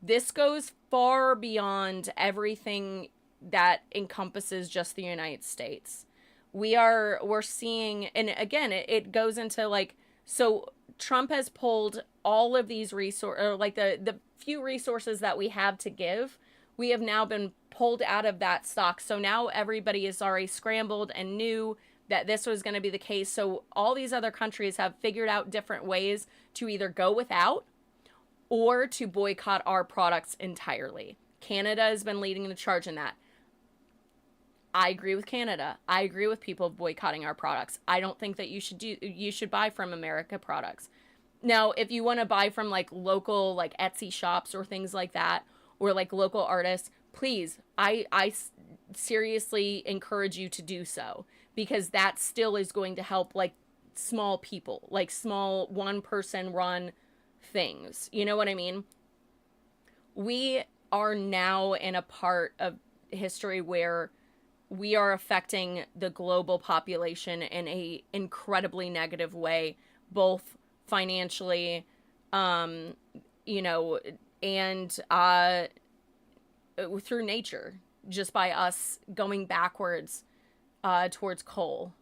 This goes far beyond everything that encompasses just the United States. We're seeing, and again, it goes into like, so Trump has pulled all of these resources, or like the few resources that we have to give, we have now been pulled out of that stock. So now everybody is already scrambled and knew that this was going to be the case. So all these other countries have figured out different ways to either go without or to boycott our products entirely. Canada has been leading the charge in that. I agree with Canada. I agree with people boycotting our products. I don't think that you should buy from America products. Now, if you want to buy from like local like Etsy shops or things like that, or like local artists, please, I seriously encourage you to do so, because that still is going to help like small people, like small one person run things. You know what I mean? We are now in a part of history where we are affecting the global population in a incredibly negative way, both financially, you know, and through nature, just by us going backwards towards coal.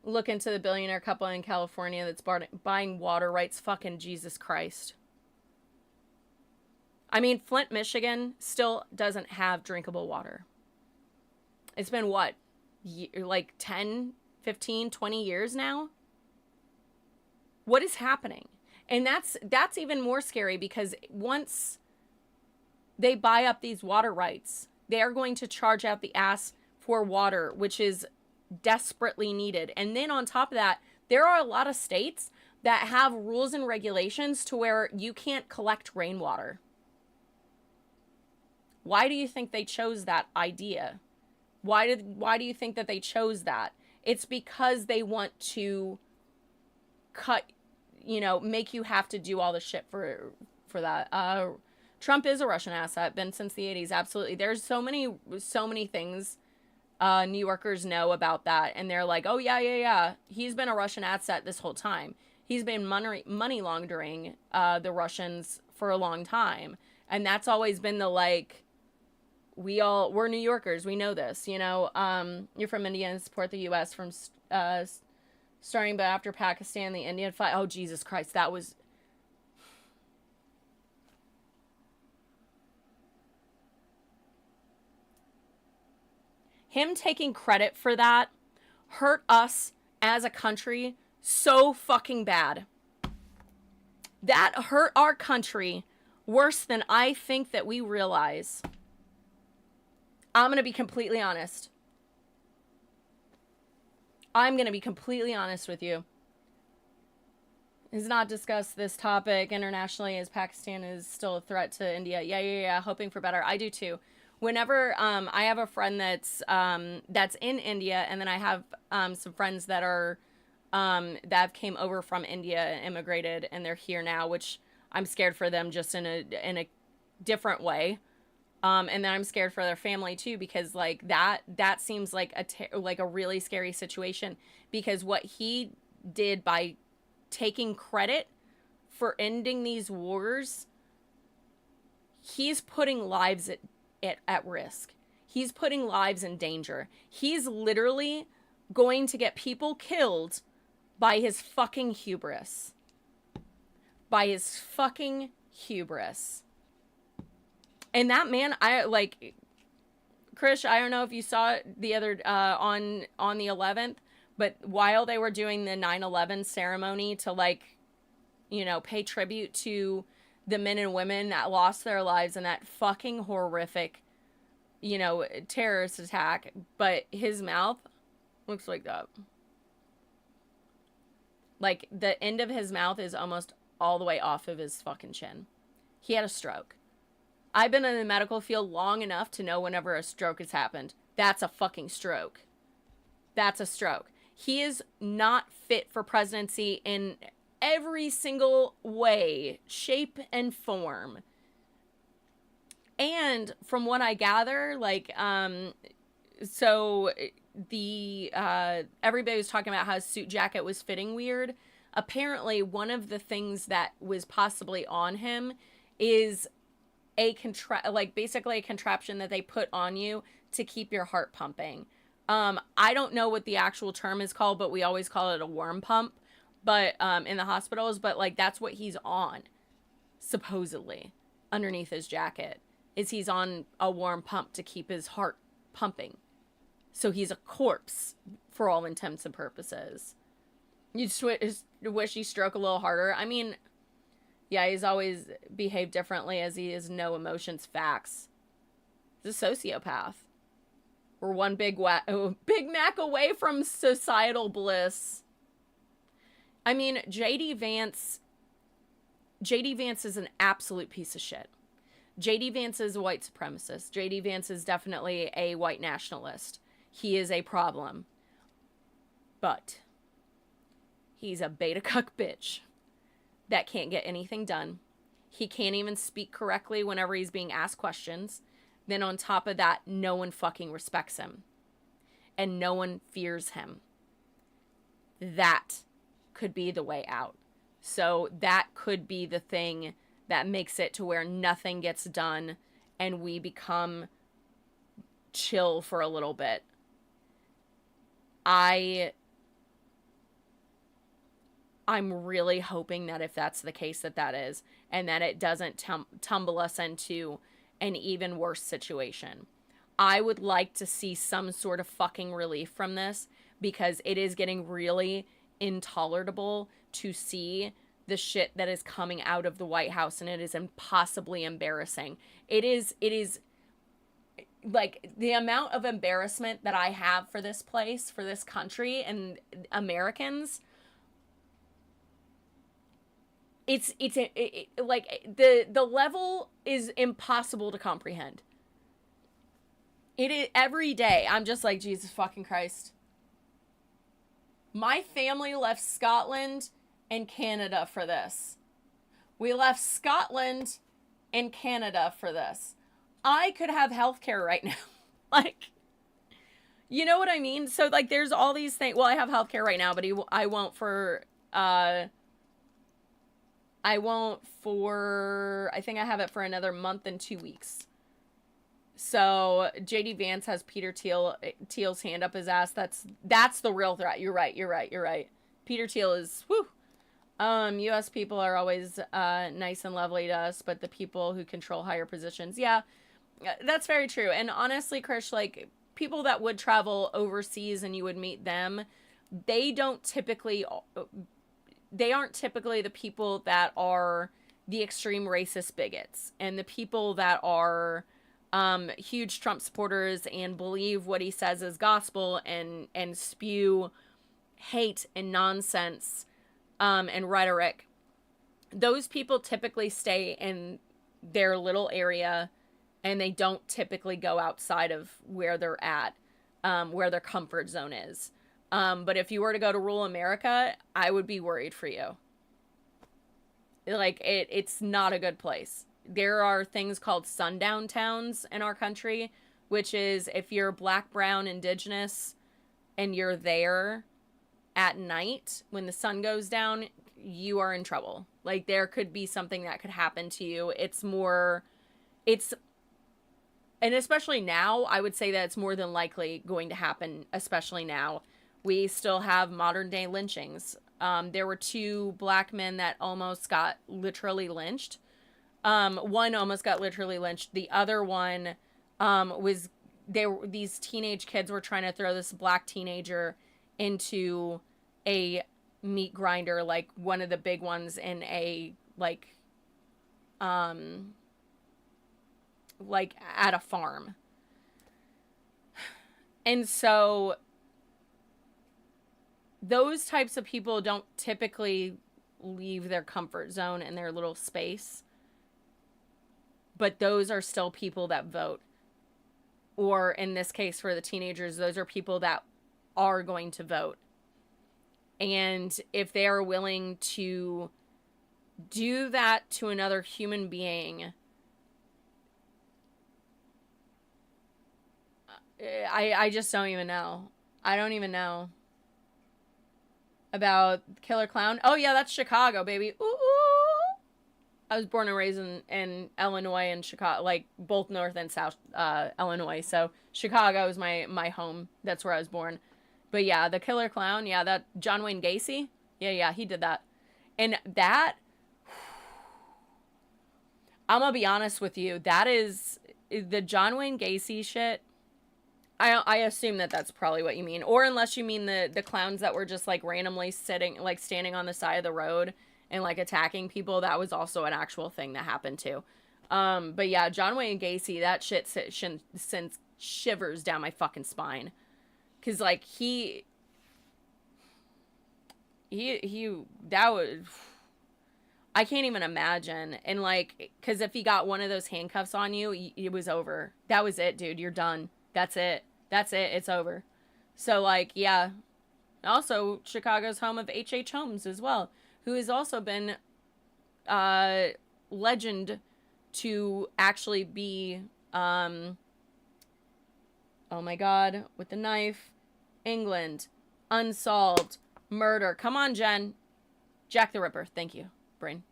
Look into the billionaire couple in California that's buying water rights. Fucking Jesus Christ. I mean, Flint, Michigan still doesn't have drinkable water. It's been what? Like 10, 15, 20 years now? What is happening? And that's even more scary, because once they buy up these water rights, they are going to charge out the ass for water, which is desperately needed. And then on top of that, there are a lot of states that have rules and regulations to where you can't collect rainwater. Why do you think they chose that idea? Why do you think that they chose that? It's because they want to cut, make you have to do all the shit for that. Trump is a Russian asset, been since the 80s, absolutely. There's so many things New Yorkers know about that, and they're like, oh yeah, he's been a Russian asset this whole time. He's been money laundering the Russians for a long time, and that's always been the like, we're New Yorkers, we know this, you're from India and support the U.S. from starting, but after Pakistan, the Indian fight. Oh Jesus Christ, that was. Him taking credit for that hurt us as a country so fucking bad. That hurt our country worse than I think that we realize. I'm going to be completely honest. With you. Has not discussed this topic internationally, as Pakistan is still a threat to India. Yeah. Hoping for better. I do too. Whenever I have a friend that's in India, and then I have some friends that are that came over from India and immigrated, and they're here now, which I'm scared for them just in a different way. And then I'm scared for their family too, because like that seems like like a really scary situation, because what he did by taking credit for ending these wars, he's putting lives at risk. He's putting lives in danger. He's literally going to get people killed by his fucking hubris. By his fucking hubris. And that man, I like, Krish, I don't know if you saw it the other on the 11th, but while they were doing the 9/11 ceremony to like, you know, pay tribute to the men and women that lost their lives in that fucking horrific, you know, terrorist attack, but his mouth looks like that. Like the end of his mouth is almost all the way off of his fucking chin. He had a stroke. I've been in the medical field long enough to know whenever a stroke has happened, that's a fucking stroke. That's a stroke. He is not fit for presidency in every single way, shape, and form. And from what I gather, like, so the, everybody was talking about how his suit jacket was fitting weird. Apparently, one of the things that was possibly on him is basically a contraption that they put on you to keep your heart pumping. I don't know what the actual term is called, but we always call it a worm pump. But in the hospitals, but like that's what he's on, supposedly, underneath his jacket, is he's on a warm pump to keep his heart pumping. So he's a corpse for all intents and purposes. You just wish he stroked a little harder. I mean, yeah, he's always behaved differently, as he has no emotions, facts. He's a sociopath. We're one Big Mac away from societal bliss. I mean, JD Vance is an absolute piece of shit. JD Vance is a white supremacist. JD Vance is definitely a white nationalist. He is a problem. But he's a beta cuck bitch that can't get anything done. He can't even speak correctly whenever he's being asked questions. Then on top of that, no one fucking respects him. And no one fears him. That could be the way out. So that could be the thing that makes it to where nothing gets done and we become chill for a little bit. I'm really hoping that if that's the case, that is, and that it doesn't tumble us into an even worse situation. I would like to see some sort of fucking relief from this, because it is getting really intolerable to see the shit that is coming out of the White House, and it is impossibly embarrassing. It is like the amount of embarrassment that I have for this place, for this country, and Americans. It's like the level is impossible to comprehend. It is every day. I'm just like, Jesus fucking Christ. My family left Scotland and Canada for this. We left Scotland and Canada for this. I could have healthcare right now. Like, you know what I mean? So like, there's all these things. Well, I have healthcare right now, but I won't for, I think I have it for another month and 2 weeks. So JD Vance has Peter Thiel's hand up his ass. That's the real threat. You're right. Peter Thiel is, whew. U.S. people are always nice and lovely to us, but the people who control higher positions, yeah, that's very true. And honestly, Krish, like, people that would travel overseas and you would meet them, they aren't typically the people that are the extreme racist bigots, and the people that are huge Trump supporters and believe what he says is gospel and spew hate and nonsense and rhetoric. Those people typically stay in their little area and they don't typically go outside of where they're at, where their comfort zone is. But if you were to go to rural America, I would be worried for you. Like, it's not a good place. There are things called sundown towns in our country, which is if you're black, brown, indigenous, and you're there at night when the sun goes down, you are in trouble. Like, there could be something that could happen to you. And especially now, I would say that it's more than likely going to happen, especially now. We still have modern day lynchings. There were 2 black men that almost got literally lynched. One almost got literally lynched. The other one these teenage kids were trying to throw this black teenager into a meat grinder, like one of the big ones in a like at a farm. And so those types of people don't typically leave their comfort zone and their little space. But those are still people that vote. Or in this case, for the teenagers, those are people that are going to vote. And if they are willing to do that to another human being, I just don't even know. I don't even know. About Killer Clown. Oh, yeah, that's Chicago, baby. Ooh. I was born and raised in Illinois and Chicago, like both North and South Illinois. So Chicago is my home. That's where I was born. But yeah, the Killer Clown. Yeah, that John Wayne Gacy. Yeah, he did that. And that, I'm going to be honest with you. That is the John Wayne Gacy shit. I assume that that's probably what you mean. Or unless you mean the clowns that were just like randomly standing on the side of the road and like attacking people. That was also an actual thing that happened too. But yeah, John Wayne Gacy, that shit sends shivers down my fucking spine. Cause like that was, I can't even imagine. And like, cause if he got one of those handcuffs on you, it was over. That was it, dude. You're done. That's it. It's over. So like, yeah. Also, Chicago's home of H.H. Holmes as well, who has also been legend to actually be, oh my God, with the knife, England, unsolved, murder. Come on, Jen. Jack the Ripper. Thank you, brain.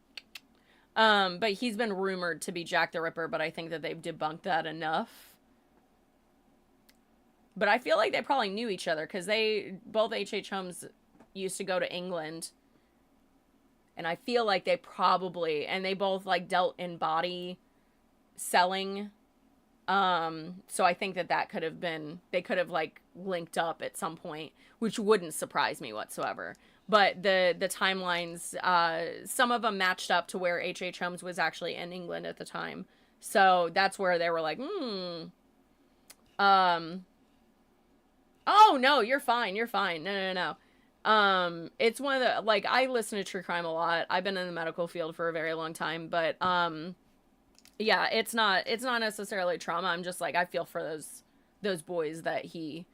But he's been rumored to be Jack the Ripper, but I think that they've debunked that enough. But I feel like they probably knew each other because both H.H. Holmes used to go to England. And I feel like they both like dealt in body selling. So I think that could have been, they could have like linked up at some point, which wouldn't surprise me whatsoever. But the timelines, some of them matched up to where H.H. Holmes was actually in England at the time. So that's where they were like, oh, no, you're fine. No. It's one of the, like, I listen to true crime a lot. I've been in the medical field for a very long time, but, yeah, it's not necessarily trauma. I'm just like, I feel for those boys that he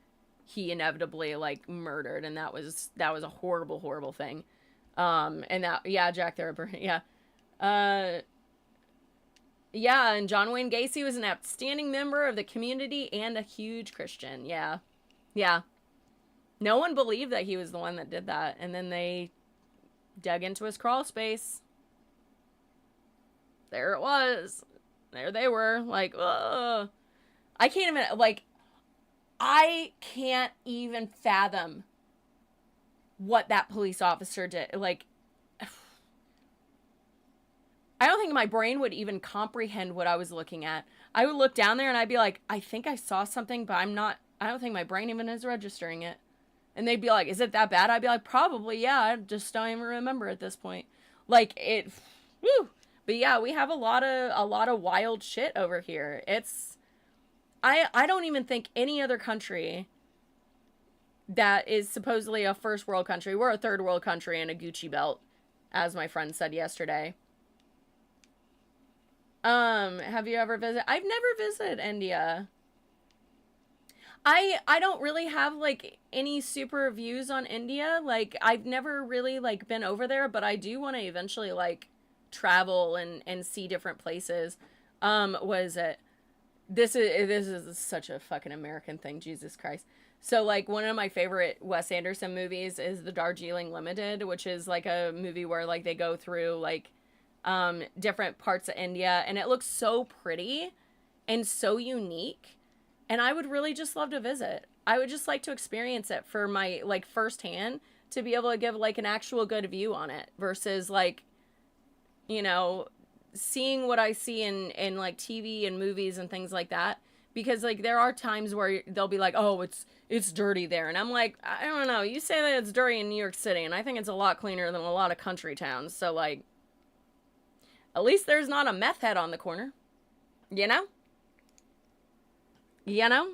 inevitably, like, murdered, and that was a horrible, horrible thing. And that, yeah, Jack the Ripper, yeah. Yeah, and John Wayne Gacy was an outstanding member of the community and a huge Christian, yeah. Yeah. No one believed that he was the one that did that. And then they dug into his crawl space. There it was. There they were. Like, ugh. I can't even fathom what that police officer did. Like, I don't think my brain would even comprehend what I was looking at. I would look down there and I'd be like, I think I saw something, but I don't think my brain even is registering it. And they'd be like, is it that bad? I'd be like, probably, yeah. I just don't even remember at this point. Like, it, whew. But yeah, we have a lot of wild shit over here. I don't even think any other country that is supposedly a first world country, we're a third world country and a Gucci belt, as my friend said yesterday. Have you ever visited? I've never visited India. I don't really have like any super views on India. Like I've never really like been over there, but I do want to eventually like travel and see different places. What is it? This is such a fucking American thing, Jesus Christ. So like one of my favorite Wes Anderson movies is The Darjeeling Limited, which is like a movie where like they go through like different parts of India and it looks so pretty and so unique and I would really just love to visit. I would just like to experience it for my like firsthand to be able to give like an actual good view on it versus like, you know, seeing what I see in like TV and movies and things like that. Because like there are times where they'll be like, "Oh, it's dirty there," and I'm like, I don't know. You say that it's dirty in New York City, and I think it's a lot cleaner than a lot of country towns. So like, at least there's not a meth head on the corner, you know, you know.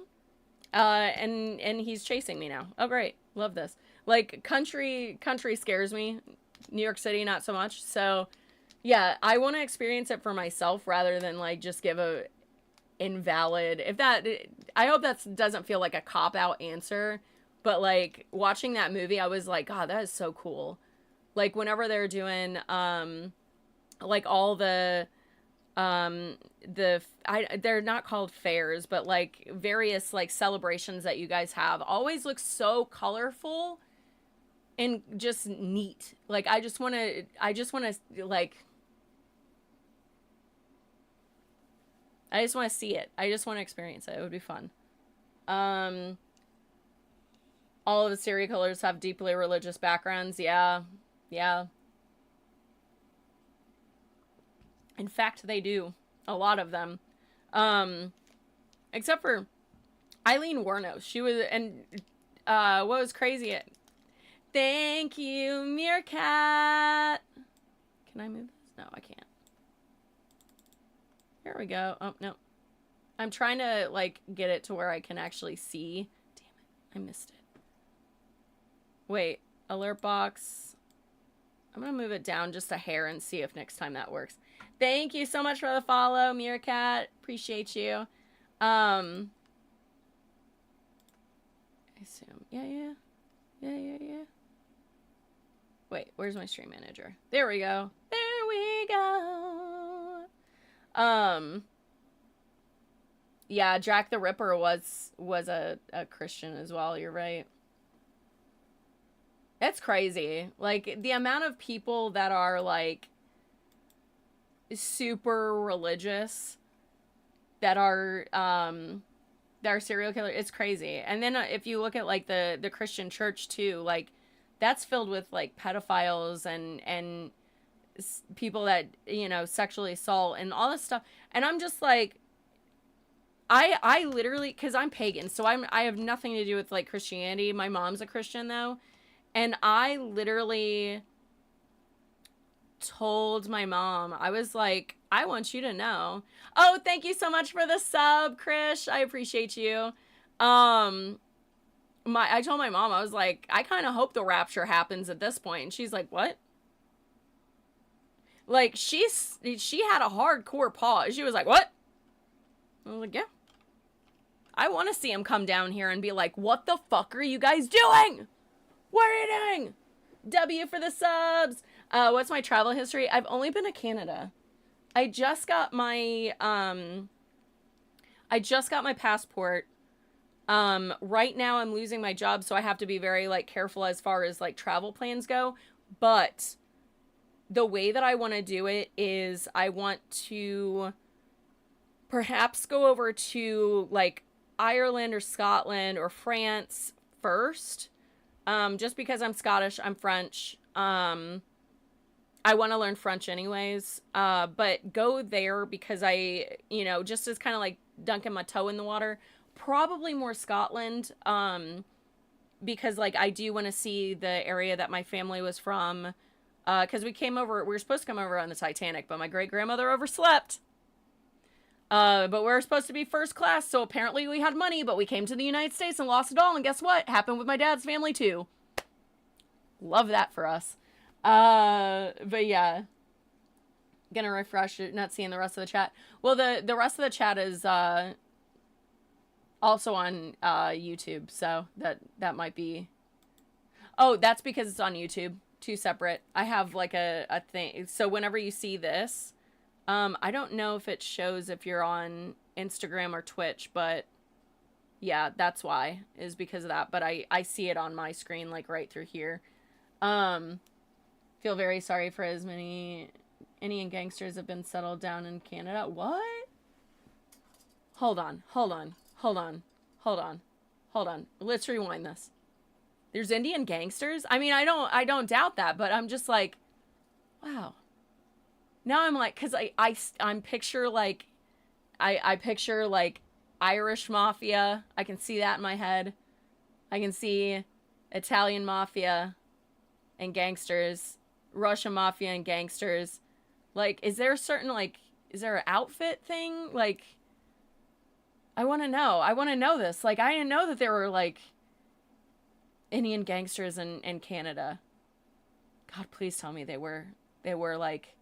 And he's chasing me now. Oh great, love this. Like country scares me. New York City not so much. So yeah, I want to experience it for myself rather than like just give a invalid. If that, I hope that doesn't feel like a cop out answer. But like watching that movie, I was like, God, that is so cool. Like whenever they're doing like all they're not called fairs, but like various like celebrations that you guys have always look so colorful and just neat. Like I just want to see it. I just want to experience it. It would be fun. Um all of the serial killers have deeply religious backgrounds. Yeah. Yeah. In fact, they do. A lot of them. Um except for Eileen Wuornos. She was and what was crazy? Thank you, Meerkat. Can I move this? No, I can't. Here we go. Oh, no. I'm trying to, like, get it to where I can actually see. Damn it. I missed it. Wait. Alert box. I'm going to move it down just a hair and see if next time that works. Thank you so much for the follow, Meerkat. Appreciate you. I assume. Yeah. Wait, where's my stream manager? There we go. There we go. Yeah, Jack the Ripper was a Christian as well, you're right. It's crazy. Like the amount of people that are like super religious that are serial killers, it's crazy. And then if you look at like the Christian church too, like that's filled with like pedophiles and people that, you know, sexually assault and all this stuff. And I'm just like, I literally, because I'm pagan, so I have nothing to do with like Christianity. My mom's a Christian though, and I literally told my mom, I was like, I want you to know. Oh, thank you so much for the sub, Krish. I appreciate you. I told my mom, I was like, I kind of hope the rapture happens at this point. And she's like, what? Like she had a hardcore pause. She was like, what? I was like, yeah. I want to see him come down here and be like, what the fuck are you guys doing? What are you doing? W for the subs. What's my travel history? I've only been to Canada. I just got my passport. Right now I'm losing my job, so I have to be very like careful as far as like travel plans go. But the way that I want to do it is I want to perhaps go over to like Ireland or Scotland or France first. Just because I'm Scottish, I'm French. I want to learn French anyways. But go there because I, you know, just as kind of like dunking my toe in the water. Probably more Scotland. Because like I do want to see the area that my family was from. Because we were supposed to come over on the Titanic, but my great grandmother overslept. But we were supposed to be first class, so apparently we had money, but we came to the United States and lost it all, and guess what? Happened with my dad's family too. Love that for us. But yeah. Gonna refresh it, not seeing the rest of the chat. Well, the rest of the chat is also on YouTube, so that might be. Oh, that's because it's on YouTube. Two separate. I have like a thing. So whenever you see this, I don't know if it shows if you're on Instagram or Twitch, but yeah, that's why, is because of that. But I see it on my screen, like right through here. Feel very sorry for as many Indian gangsters have been settled down in Canada. What? Hold on. Let's rewind this. There's Indian gangsters? I mean, I don't doubt that, but I'm just like, wow. Now I'm like, cause I'm picture like, I picture like Irish mafia. I can see that in my head. I can see Italian mafia and gangsters, Russian mafia and gangsters. Like, is there a certain, like, is there an outfit thing? Like, I want to know this. Like, I didn't know that there were, like, Indian gangsters in Canada. God, please tell me they were like,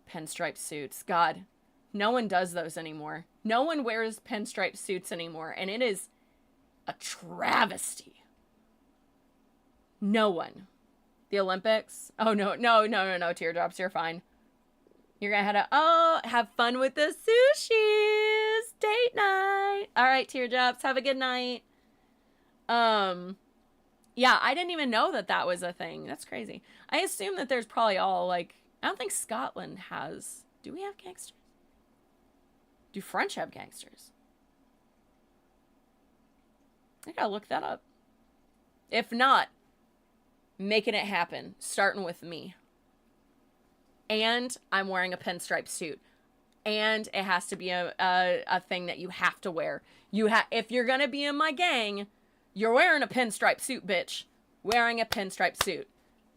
pinstripe suits. God, no one does those anymore. No one wears pinstripe suits anymore, and it is a travesty. No one. The Olympics? Oh, no, Teardrops, you're fine. You're gonna have fun with the sushis. Date night. All right, Teardrops, have a good night. Yeah, I didn't even know that was a thing. That's crazy. I assume that there's probably all, like, I don't think Scotland has. Do we have gangsters? Do French have gangsters? I gotta look that up. If not, making it happen, starting with me. And I'm wearing a pinstripe suit. And it has to be a thing that you have to wear. If you're gonna be in my gang, you're wearing a pinstripe suit, bitch. Wearing a pinstripe suit.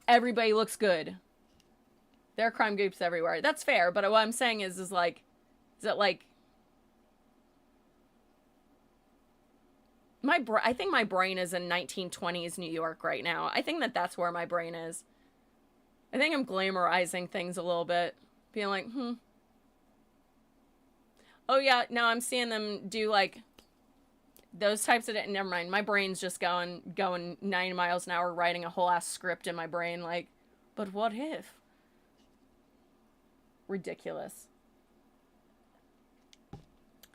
Everybody looks good. There are crime groups everywhere. That's fair, but what I'm saying is it like... I think my brain is in 1920s New York right now. I think that's where my brain is. I think I'm glamorizing things a little bit. Being like, oh yeah, now I'm seeing them do like those types of, never mind. My brain's just going 90 miles an hour, writing a whole ass script in my brain. Like, but what if? Ridiculous.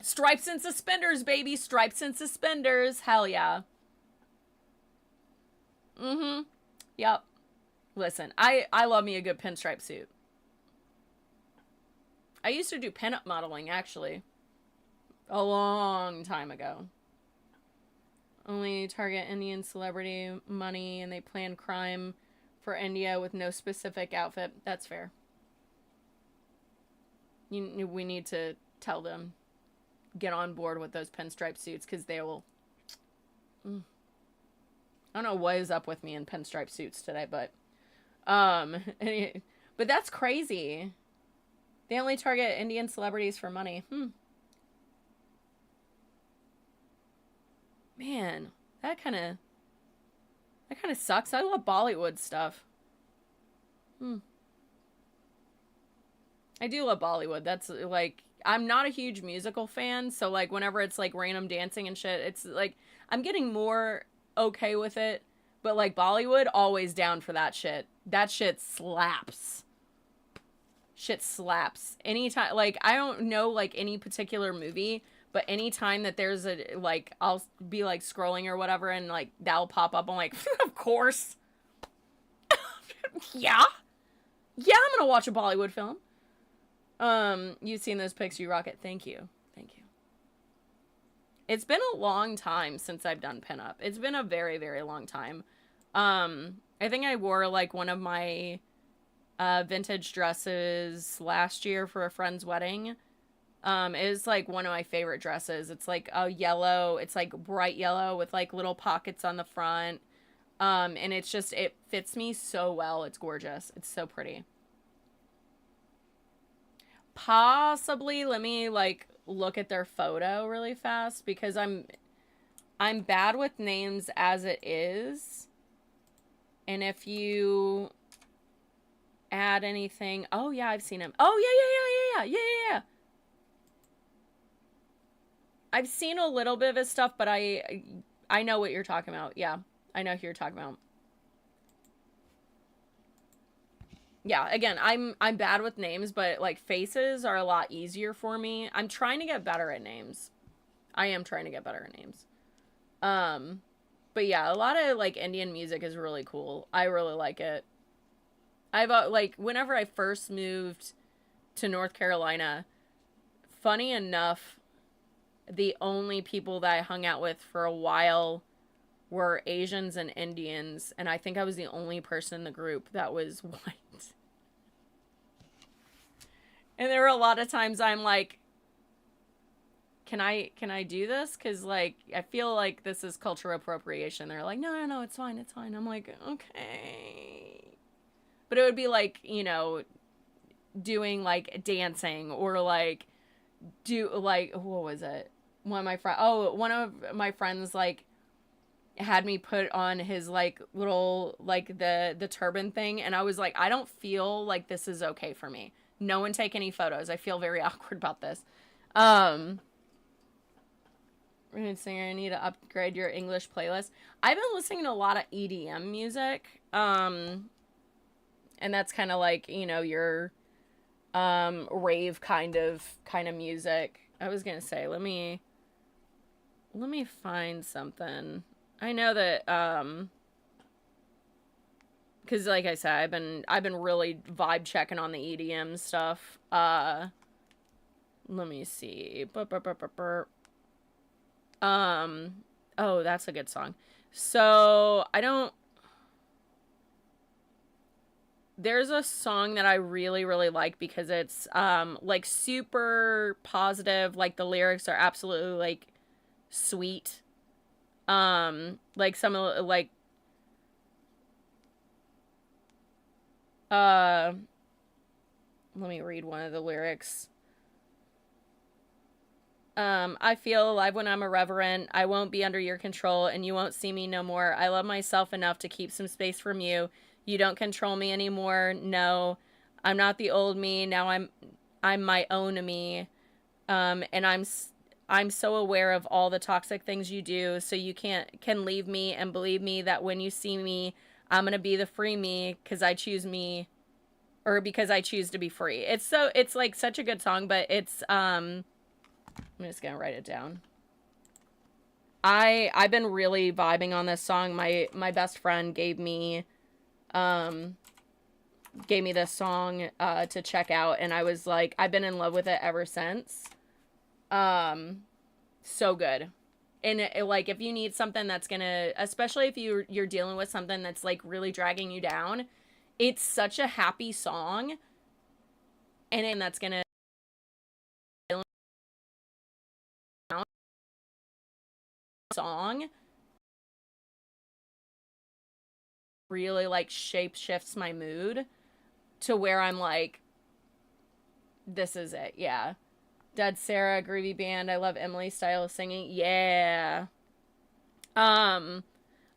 Stripes and suspenders, baby. Stripes and suspenders. Hell yeah. Yep. Listen, I love me a good pinstripe suit. I used to do pinup modeling, actually. A long time ago. Only target Indian celebrity money, and they plan crime for India with no specific outfit. That's fair. We need to tell them, get on board with those pinstripe suits, because they will... I don't know what is up with me in pinstripe suits today, but... but that's crazy. They only target Indian celebrities for money. Man, that kind of sucks. I love Bollywood stuff. I do love Bollywood. That's like, I'm not a huge musical fan, so like whenever it's like random dancing and shit, it's like I'm getting more okay with it. But like Bollywood, always down for that shit. That shit slaps. Shit slaps. Anytime, like, I don't know like any particular movie, but anytime that there's a, like, I'll be like scrolling or whatever and like that'll pop up, I'm like, of course. Yeah, I'm gonna watch a Bollywood film. You've seen those pics, you rock it. Thank you. It's been a long time since I've done pinup. It's been a very, very long time. I think I wore like one of my vintage dresses last year for a friend's wedding. It is like one of my favorite dresses. It's like a yellow, it's like bright yellow with like little pockets on the front. And it's just, it fits me so well. It's gorgeous. It's so pretty. Possibly, let me like look at their photo really fast, because I'm bad with names as it is. And if you add anything. Oh yeah, I've seen him. Oh yeah, yeah, yeah, yeah, yeah, yeah, yeah. I've seen a little bit of his stuff, but I know what you're talking about. Yeah, I know who you're talking about. Yeah, again, I'm bad with names, but like faces are a lot easier for me. I'm trying to get better at names. I am trying to get better at names. Um, but yeah, a lot of like Indian music is really cool. I really like it. I've like whenever I first moved to North Carolina, funny enough, the only people that I hung out with for a while were Asians and Indians, and I think I was the only person in the group that was white. And there were a lot of times I'm like, can I do this? Because like I feel like this is cultural appropriation. They're like, no, no, no, it's fine, it's fine. I'm like, okay. But it would be like, doing like dancing or like do like what was it? One of my friends like had me put on his like little like the turban thing, and I was like, I don't feel like this is okay for me. No one take any photos. I feel very awkward about this. Um Singer, I need to upgrade your English playlist. I've been listening to a lot of EDM music. And that's kind of like, your rave kind of music. I was going to say, let me find something. I know that cuz like I said, I've been really vibe checking on the EDM stuff. Let me see. Oh, that's a good song. So, I don't there's a song that I really really like because it's like super positive, like the lyrics are absolutely like sweet. Like some of like uh let me read one of the lyrics. I feel alive when I'm irreverent. I won't be under your control and you won't see me no more. I love myself enough to keep some space from you. You don't control me anymore. No. I'm not the old me. Now I'm my own me. And I'm so aware of all the toxic things you do, so you can leave me and believe me that when you see me, I'm going to be the free me cuz I choose me or because I choose to be free. It's like such a good song, but it's I'm just going to write it down. I've been really vibing on this song. My best friend um gave me this song to check out, and I was like, I've been in love with it ever since. So good. And like if you need something that's gonna, especially if you're dealing with something that's like really dragging you down, it's such a happy song, and that's gonna song really like shape shifts my mood to where I'm like, this is it. Yeah. Dead Sarah, Groovy Band. I love Emily's style of singing. Yeah. Um,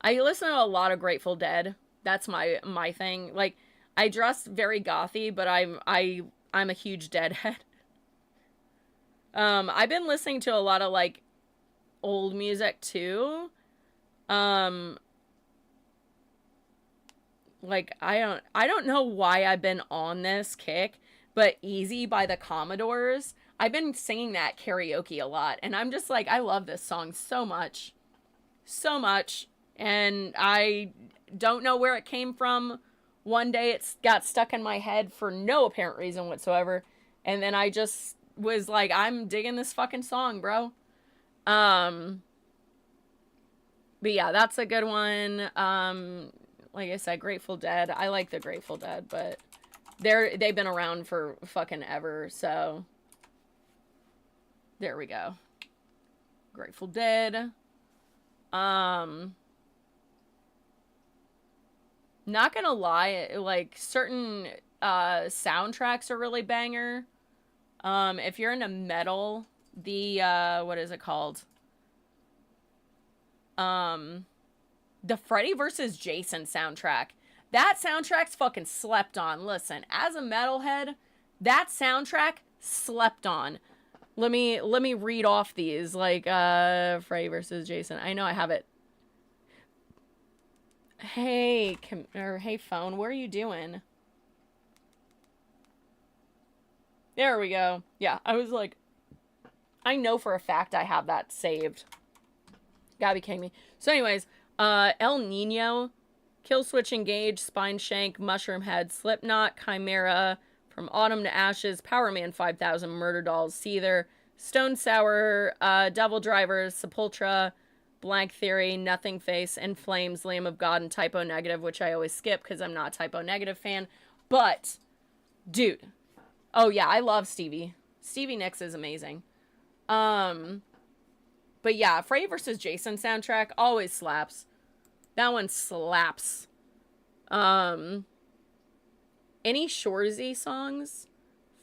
I listen to a lot of Grateful Dead. That's my thing. Like, I dress very gothy, but I'm a huge Deadhead. I've been listening to a lot of like old music too. Um, like I don't know why I've been on this kick, but Easy by the Commodores. I've been singing that karaoke a lot, and I'm just like, I love this song so much. So much. And I don't know where it came from. One day it got stuck in my head for no apparent reason whatsoever. And then I just was like, I'm digging this fucking song, bro. Um, but yeah, that's a good one. Like I said, Grateful Dead. I like the Grateful Dead, but they've been around for fucking ever, so there we go. Grateful Dead. Um, Not gonna lie, like certain soundtracks are really banger. If you're into metal, the what is it called? Um, the Freddy versus Jason soundtrack. That soundtrack's fucking slept on. Listen, as a metalhead, that soundtrack slept on. Let me read off these. Like, Freddy versus Jason. I know I have it. Hey, hey phone, what are you doing? There we go. Yeah, I was like, I know for a fact I have that saved. Gotta be kidding me. So anyways, El Nino, Killswitch Engage, Spine Shank, Mushroom Head, Slipknot, Chimera, From Autumn to Ashes, Power Man 5000, Murder Dolls, Seether, Stone Sour, Devil Drivers, Sepultura, Blank Theory, Nothing Face, In Flames, Lamb of God, and Typo Negative, which I always skip because I'm not a Typo Negative fan. But, dude. Oh yeah, I love Stevie. Stevie Nicks is amazing. But yeah, Freddy vs. Jason soundtrack always slaps. That one slaps. Any Shoresy songs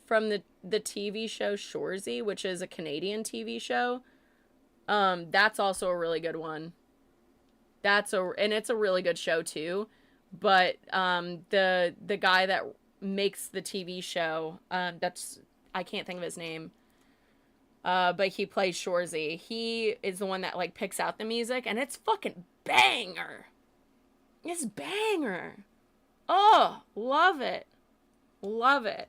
from the TV show Shoresy, which is a Canadian TV show. That's also a really good one. And it's a really good show too. But the guy that makes the TV show, I can't think of his name. But he plays Shoresy. He is the one that like picks out the music, and it's fucking banger. It's banger. Oh, love it. Love it.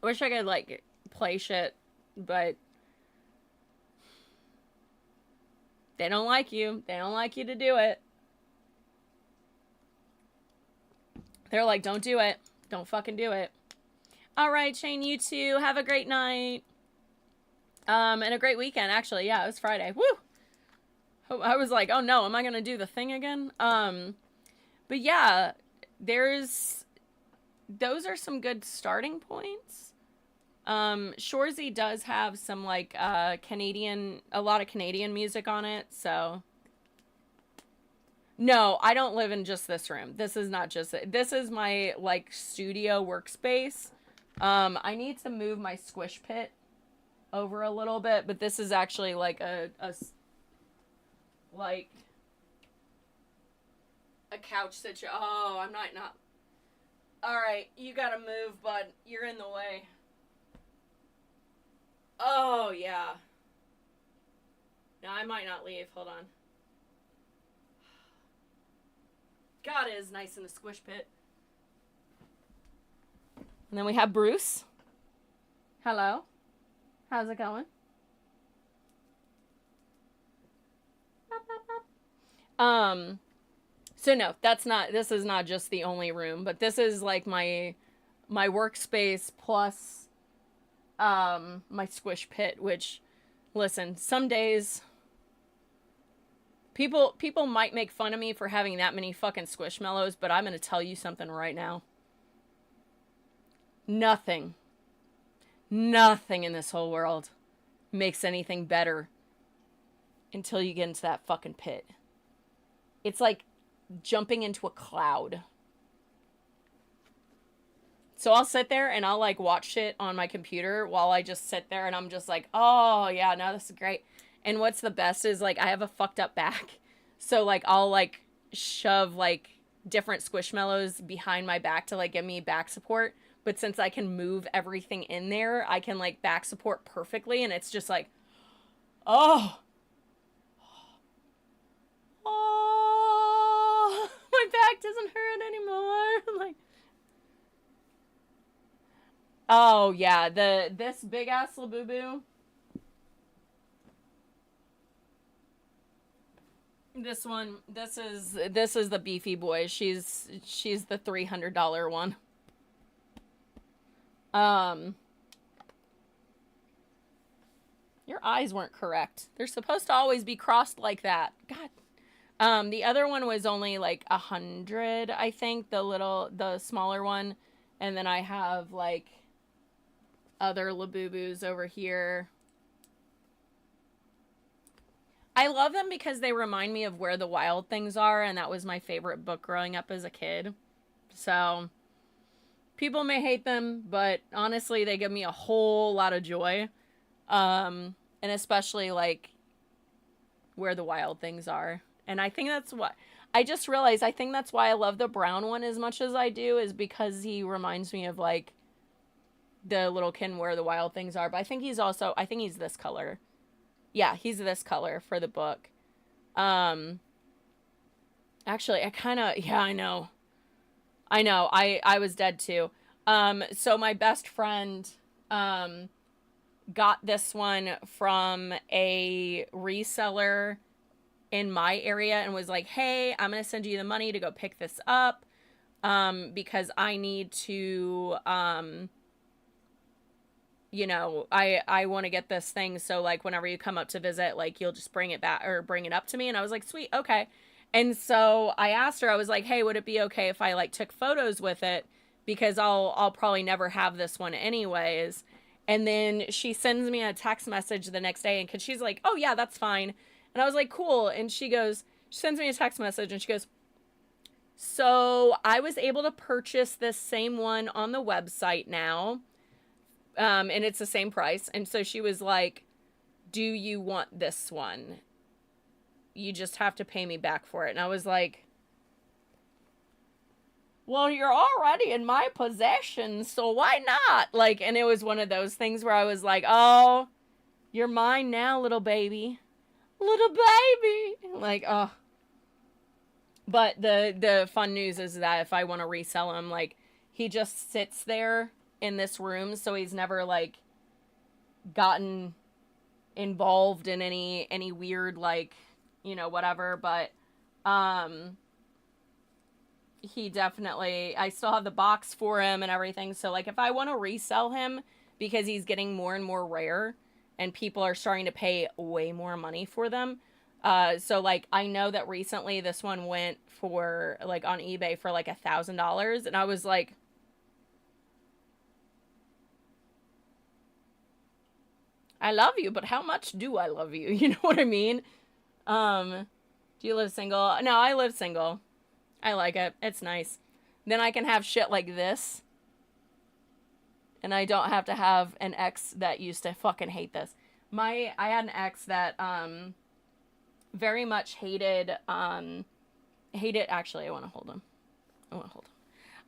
Wish I could like play shit, but they don't like you. They don't like you to do it. They're like, don't do it. Don't fucking do it. All right, Shane, you too. Have a great night. And a great weekend, actually. Yeah, it was Friday. Woo! I was like, oh no, am I going to do the thing again? But yeah, those are some good starting points. Shoresy does have some like, a lot of Canadian music on it, so. No, I don't live in just this room. This is not just it. This is my like studio workspace. I need to move my squish pit over a little bit, but this is actually like a couch situation. Oh, I'm not. All right, you gotta move, bud. You're in the way. Oh yeah. No, I might not leave. Hold on. God, it is nice in the squish pit. And then we have Bruce. Hello. How's it going? So no, this is not just the only room, but this is like my workspace plus, my squish pit, which, listen, some days people might make fun of me for having that many fucking squishmallows, but I'm going to tell you something right now. Nothing in this whole world makes anything better until you get into that fucking pit. It's like jumping into a cloud. So I'll sit there and I'll like watch shit on my computer while I just sit there and I'm just like, oh yeah, no, this is great. And what's the best is like I have a fucked up back. So like I'll like shove like different squishmallows behind my back to like give me back support. But since I can move everything in there, I can like back support perfectly. And it's just like, oh, my back doesn't hurt anymore. Like, oh yeah, this big ass Labubu. This is the beefy boy. She's the $300 one. Your eyes weren't correct. They're supposed to always be crossed like that. God. The other one was only like 100, I think, the smaller one. And then I have like other Labubus over here. I love them because they remind me of Where the Wild Things Are, and that was my favorite book growing up as a kid. So, people may hate them, but honestly, they give me a whole lot of joy. And especially, like, Where the Wild Things Are. And I think I just realized I think that's why I love the brown one as much as I do, is because he reminds me of like the little kitten where the wild things are. But I think he's this color. Yeah, he's this color for the book. Um, Actually, I kind of, yeah, I know. I was dead too. So my best friend, um, got this one from a reseller in my area and was like, "Hey, I'm going to send you the money to go pick this up because I need to I want to get this thing, so like whenever you come up to visit, like you'll just bring it back or bring it up to me." And I was like, "Sweet, okay." And so I asked her, I was like, "Hey, would it be okay if I like took photos with it because I'll probably never have this one anyways." And then she sends me a text message the next day, and cuz she's like, "Oh yeah, that's fine." And I was like, "Cool." And she sends me a text message and she goes, "So, I was able to purchase this same one on the website now. And it's the same price." And so she was like, "Do you want this one? You just have to pay me back for it." And I was like, "Well, you're already in my possession, so why not?" Like, and it was one of those things where I was like, "Oh, you're mine now, little baby. Little baby." Like, oh. But the fun news is that if I want to resell him, like, he just sits there in this room, so he's never like gotten involved in any weird like whatever. But he definitely, I still have the box for him and everything, so like if I want to resell him because he's getting more and more rare and people are starting to pay way more money for them. So like I know that recently this one went for like on eBay for like $1,000, and I was like, "I love you, but how much do I love you?" You know what I mean? Do you live single? No, I live single. I like it. It's nice. Then I can have shit like this, and I don't have to have an ex that used to fucking hate this. I had an ex that very much hated actually I want to hold him.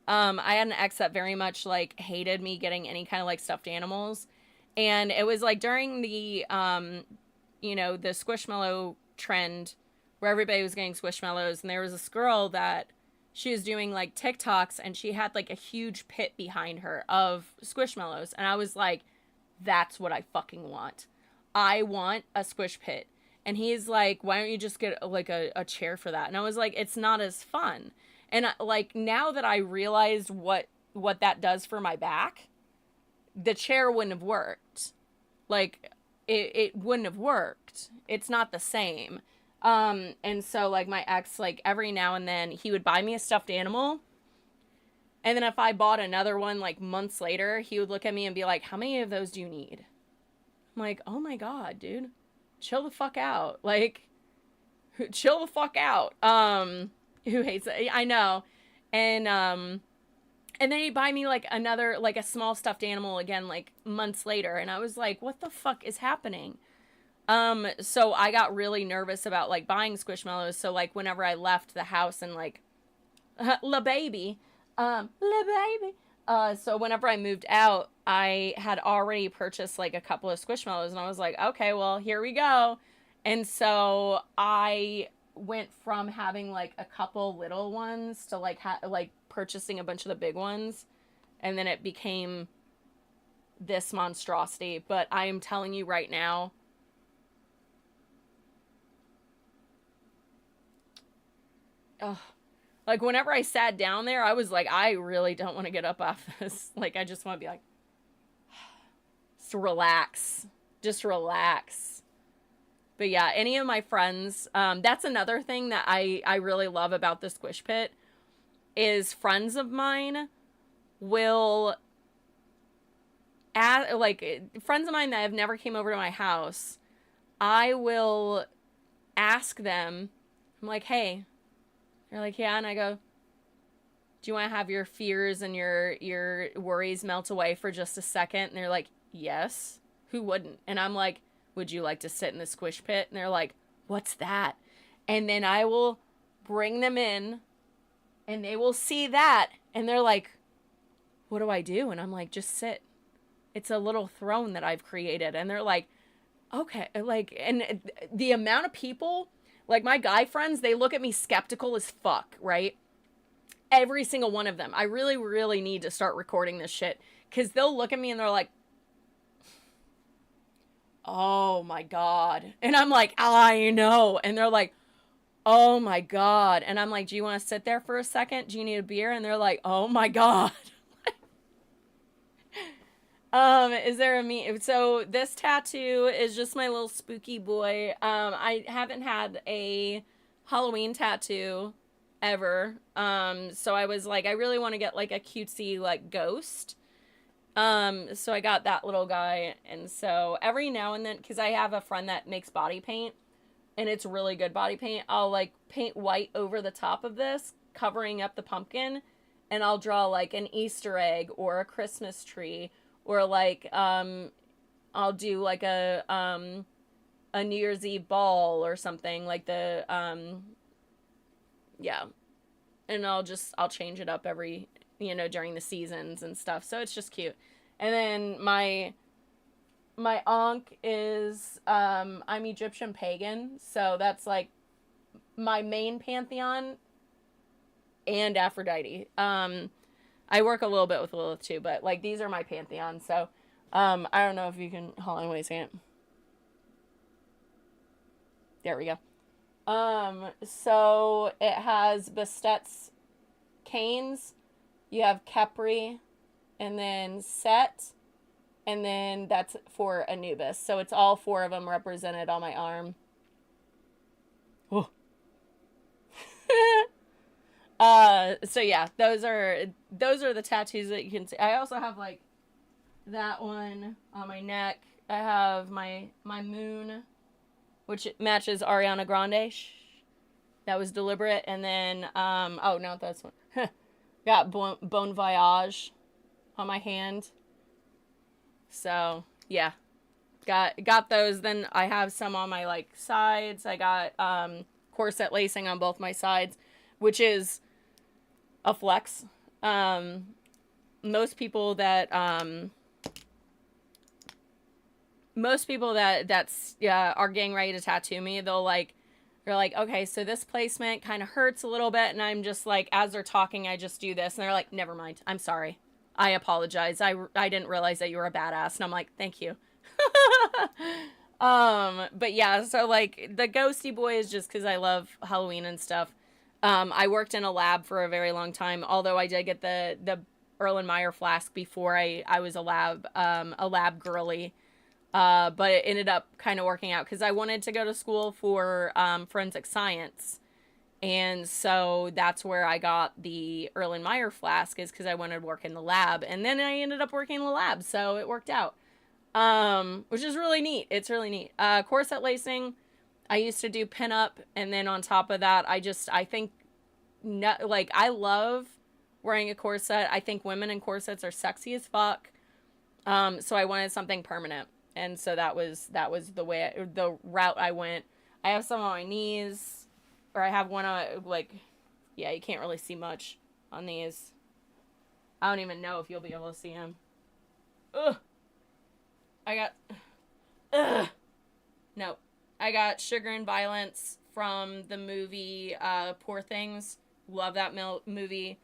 I had an ex that very much like hated me getting any kind of like stuffed animals. And it was like during the the Squishmallow trend where everybody was getting Squishmallows, and there was this girl that she was doing like TikToks, and she had like a huge pit behind her of Squishmallows, and I was like, "That's what I fucking want. I want a squish pit." And he's like, "Why don't you just get like a chair for that?" And I was like, "It's not as fun." And like now that I realized what that does for my back, the chair wouldn't have worked. Like it wouldn't have worked. It's not the same. And so like my ex, like every now and then he would buy me a stuffed animal, and then if I bought another one like months later, he would look at me and be like, "How many of those do you need?" I'm like, "Oh my god, dude, chill the fuck out." Like, chill the fuck out. Who hates it? I know. And then he'd buy me like another, like a small stuffed animal again, like months later. And I was like, "What the fuck is happening?" So I got really nervous about like buying Squishmallows. So like whenever I left the house and like, la baby, so whenever I moved out, I had already purchased like a couple of Squishmallows, and I was like, "Okay, well, here we go." And so I went from having like a couple little ones to like like purchasing a bunch of the big ones, and then it became this monstrosity. But I am telling you right now, ugh, like whenever I sat down there, I was like, I really don't want to get up off this. Like I just want to be like, just relax, just relax. But yeah, any of my friends, that's another thing that I really love about the Squish Pit is friends of mine will like friends of mine that have never came over to my house, I will ask them. I'm like, "Hey," they're like, "Yeah," and I go, "Do you want to have your fears and your worries melt away for just a second?" And they're like, "Yes." Who wouldn't? And I'm like, "Would you like to sit in the Squish Pit?" And they're like, "What's that?" And then I will bring them in, and they will see that, and they're like, what do I do? And I'm like, just sit. It's a little throne that I've created. And they're like, okay. Like, and the amount of people, like my guy friends, they look at me skeptical as fuck, right? Every single one of them. I really, really need to start recording this shit, because they'll look at me and they're like, oh my God. And I'm like, I know. And they're like, oh my God. And I'm like, do you want to sit there for a second? Do you need a beer? And they're like, oh my God. Is there a me? So this tattoo is just my little spooky boy. I haven't had a Halloween tattoo ever. So I was like, I really want to get like a cutesy like ghost. So I got that little guy. And so every now and then, because I have a friend that makes body paint, and it's really good body paint, I'll like paint white over the top of this, covering up the pumpkin, and I'll draw like an Easter egg or a Christmas tree, or like I'll do like a New Year's Eve ball or something, like the yeah. And I'll change it up every, during the seasons and stuff. So it's just cute. And then my ankh is I'm Egyptian pagan, so that's like my main pantheon, and Aphrodite. I work a little bit with Lilith too, but like these are my pantheon. So I don't know if you can, hold on, wait a second. There we go. So it has Bastet's canes, you have Kepri, and then Set, and then that's for Anubis. So it's all four of them represented on my arm. Oh. So yeah, those are the tattoos that you can see. I also have like that one on my neck. I have my moon, which matches Ariana Grande. That was deliberate. And then oh no, that's one. Got Bon Voyage on my hand. So yeah, got those. Then I have some on my like sides. I got corset lacing on both my sides, which is a flex. Most people that that's are getting ready to tattoo me, they're like, okay, so this placement kind of hurts a little bit, and I'm just like, as they're talking, I just do this, and they're like, never mind, I'm sorry, I apologize, I didn't realize that you were a badass. And I'm like, thank you. But yeah, so like the ghosty boy is just because I love Halloween and stuff. I worked in a lab for a very long time, although I did get the Erlenmeyer flask before I was a lab girly. But it ended up kind of working out because I wanted to go to school for forensic science. And so that's where I got the Erlenmeyer flask, is because I wanted to work in the lab. And then I ended up working in the lab, so it worked out. Which is really neat. It's really neat. Corset lacing, I used to do pinup, and then on top of that, I think, like, I love wearing a corset. I think women in corsets are sexy as fuck. So I wanted something permanent. And so that was the route I went. I have some on my knees, or I have one on, like, yeah, you can't really see much on these. I don't even know if you'll be able to see him. Ugh. I got Sugar and Violence from the movie Poor Things. Love that movie.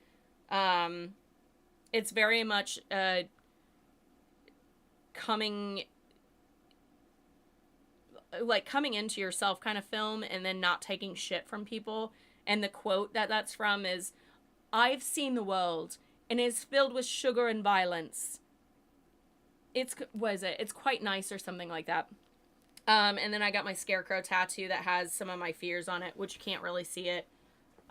It's very much coming into yourself kind of film, and then not taking shit from people. And the quote that's from is, "I've seen the world, and it's filled with sugar and violence. It's quite nice," or something like that. And then I got my scarecrow tattoo that has some of my fears on it, which you can't really see it.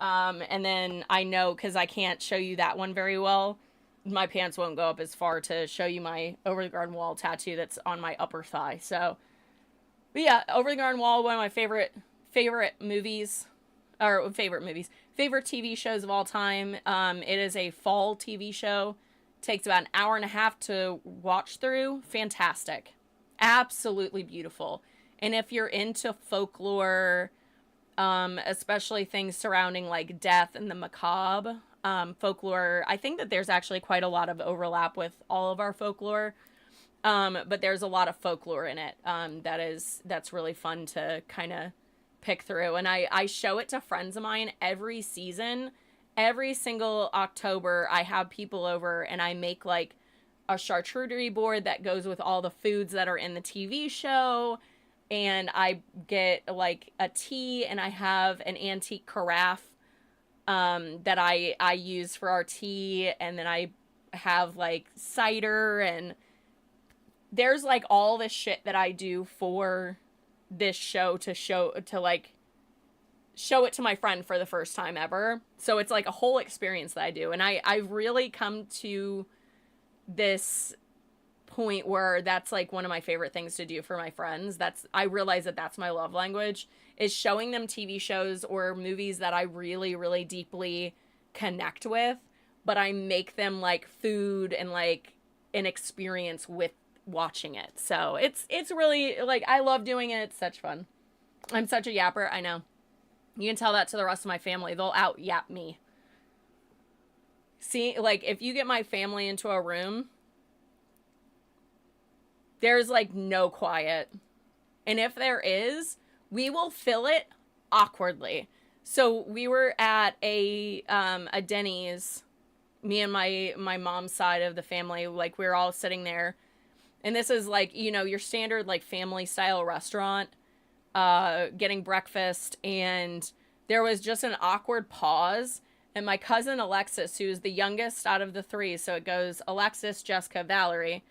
And then I know, because I can't show you that one very well, my pants won't go up as far to show you my Over the Garden Wall tattoo that's on my upper thigh. So, but yeah, Over the Garden Wall, one of my favorite movies, or favorite TV shows of all time. It is a fall TV show. Takes about an hour and a half to watch through. Fantastic. Absolutely beautiful. And if you're into folklore, especially things surrounding like death and the macabre. Folklore, I think that there's actually quite a lot of overlap with all of our folklore. But there's a lot of folklore in it. That's really fun to kind of pick through. And I show it to friends of mine every season. Every single October, I have people over and I make like a charcuterie board that goes with all the foods that are in the TV show. And I get like a tea, and I have an antique carafe that I use for our tea. And then I have like cider, and there's like all this shit that I do for this show to like show it to my friend for the first time ever. So it's like a whole experience that I do. And I've really come to this point where that's like one of my favorite things to do for my friends. I realize that that's my love language, is showing them TV shows or movies that I really, really deeply connect with, but I make them like food and like an experience with watching it. So it's really like, I love doing it. It's such fun. I'm such a yapper. I know. You can tell that to the rest of my family. They'll out yap me. See, like if you get my family into a room, there's like no quiet. And if there is, we will fill it awkwardly. So we were at a Denny's, me and my mom's side of the family, like we were all sitting there. And this is like, you know, your standard like family style restaurant, getting breakfast. And there was just an awkward pause. And my cousin Alexis, who's the youngest out of the three, so it goes Alexis, Jessica, Valerie.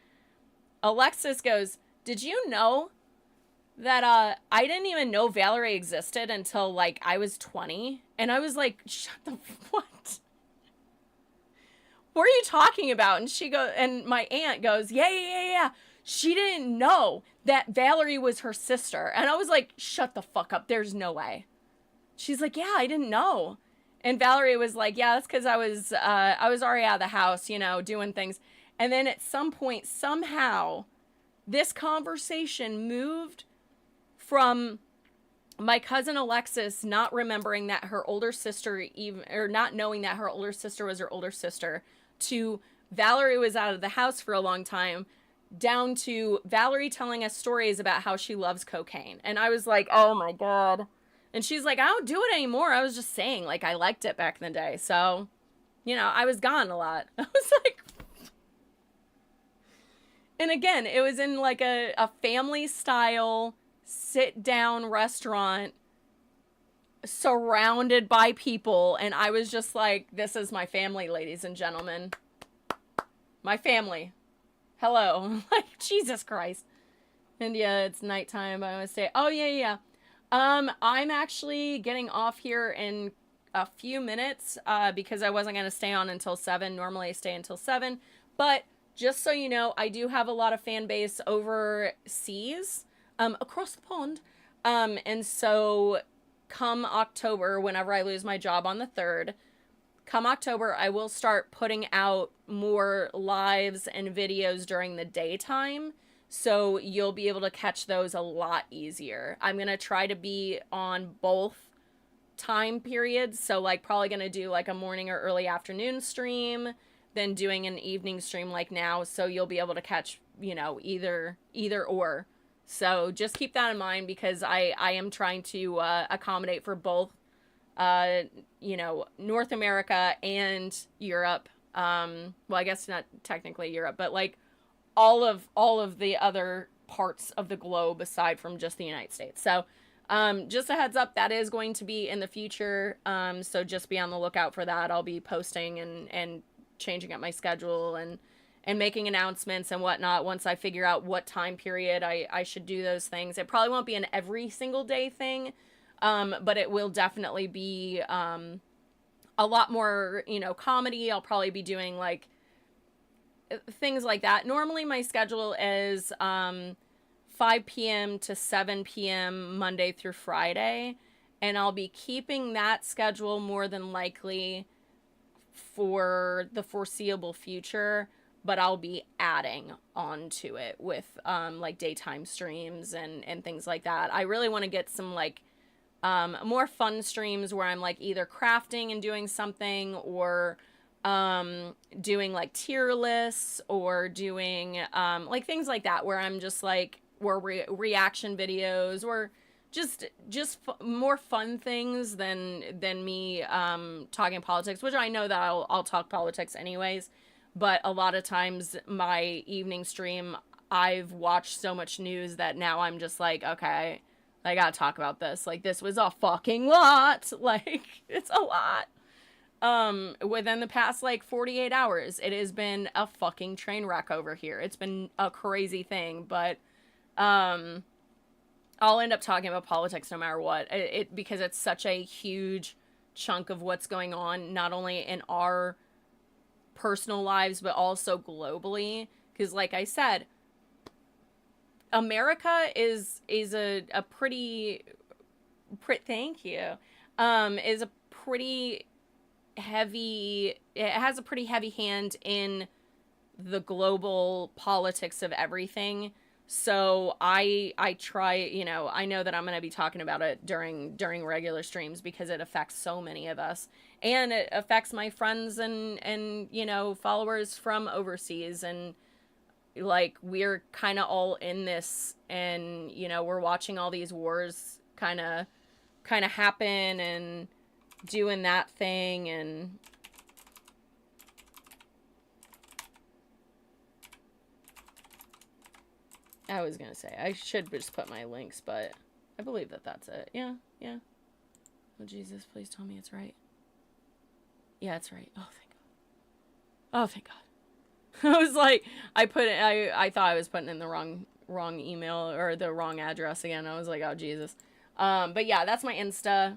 Alexis goes, "Did you know that I didn't even know Valerie existed until like I was 20?" And I was like, "Shut the what? What are you talking about?" And she goes, and my aunt goes, yeah. She didn't know that Valerie was her sister. And I was like, "Shut the fuck up. There's no way." She's like, "Yeah, I didn't know." And Valerie was like, "Yeah, that's because I was already out of the house, you know, doing things." And then at some point, somehow, this conversation moved from my cousin Alexis not remembering that her older sister or not knowing that her older sister was her older sister, to Valerie was out of the house for a long time, down to Valerie telling us stories about how she loves cocaine. And I was like, "Oh my God." And she's like, "I don't do it anymore. I was just saying, like, I liked it back in the day." So, you know, I was gone a lot. I was like, and again, it was in like a family style sit down restaurant surrounded by people. And I was just like, this is my family, ladies and gentlemen. My family. Hello. Like, Jesus Christ. And yeah, it's nighttime. I want to say, oh yeah. I'm actually getting off here in a few minutes, because I wasn't going to stay on until 7. Normally I stay until 7, but just so you know, I do have a lot of fan base overseas, across the pond. And so come October, whenever I lose my job on the 3rd, come October, I will start putting out more lives and videos during the daytime. So you'll be able to catch those a lot easier. I'm going to try to be on both time periods. So like probably going to do like a morning or early afternoon stream, then doing an evening stream like now. So you'll be able to catch, you know, either or. So just keep that in mind, because I am trying to accommodate for both, you know, North America and Europe. Well, I guess not technically Europe, but like all of the other parts of the globe aside from just the United States. So just a heads up, that is going to be in the future. So just be on the lookout for that. I'll be posting and changing up my schedule and making announcements and whatnot once I figure out what time period I should do those things. It probably won't be an every single day thing, but it will definitely be a lot more, you know, comedy. I'll probably be doing like things like that. Normally my schedule is 5 p.m. to 7 p.m. Monday through Friday, and I'll be keeping that schedule more than likely for the foreseeable future, but I'll be adding on to it with like daytime streams and things like that. I really want to get some like more fun streams where I'm like either crafting and doing something, or doing like tier lists, or doing like things like that, where I'm just like, or reaction videos, or just more fun things than me talking politics, which I know that I'll talk politics anyways. But a lot of times my evening stream, I've watched so much news that now I'm just like, okay, I gotta talk about this. Like, this was a fucking lot. Like, it's a lot. Within the past, like, 48 hours, it has been a fucking train wreck over here. It's been a crazy thing, but, I'll end up talking about politics no matter what. Because it's such a huge chunk of what's going on, not only in our personal lives, but also globally. Because, like I said, America is a pretty thank you, is a pretty heavy, it has a pretty heavy hand in the global politics of everything. So I try, you know, I know that I'm going to be talking about it during regular streams, because it affects so many of us, and it affects my friends and you know, followers from overseas. And like, we're kind of all in this, and you know, we're watching all these wars kind of happen, and doing that thing. And I was gonna say I should just put my links, but I believe that that's it. Yeah. Oh Jesus, please tell me it's right. Yeah, it's right. Oh thank God. Oh thank God. I was like, I thought I was putting in the wrong email, or the wrong address again. I was like, oh Jesus. But yeah, that's my Insta.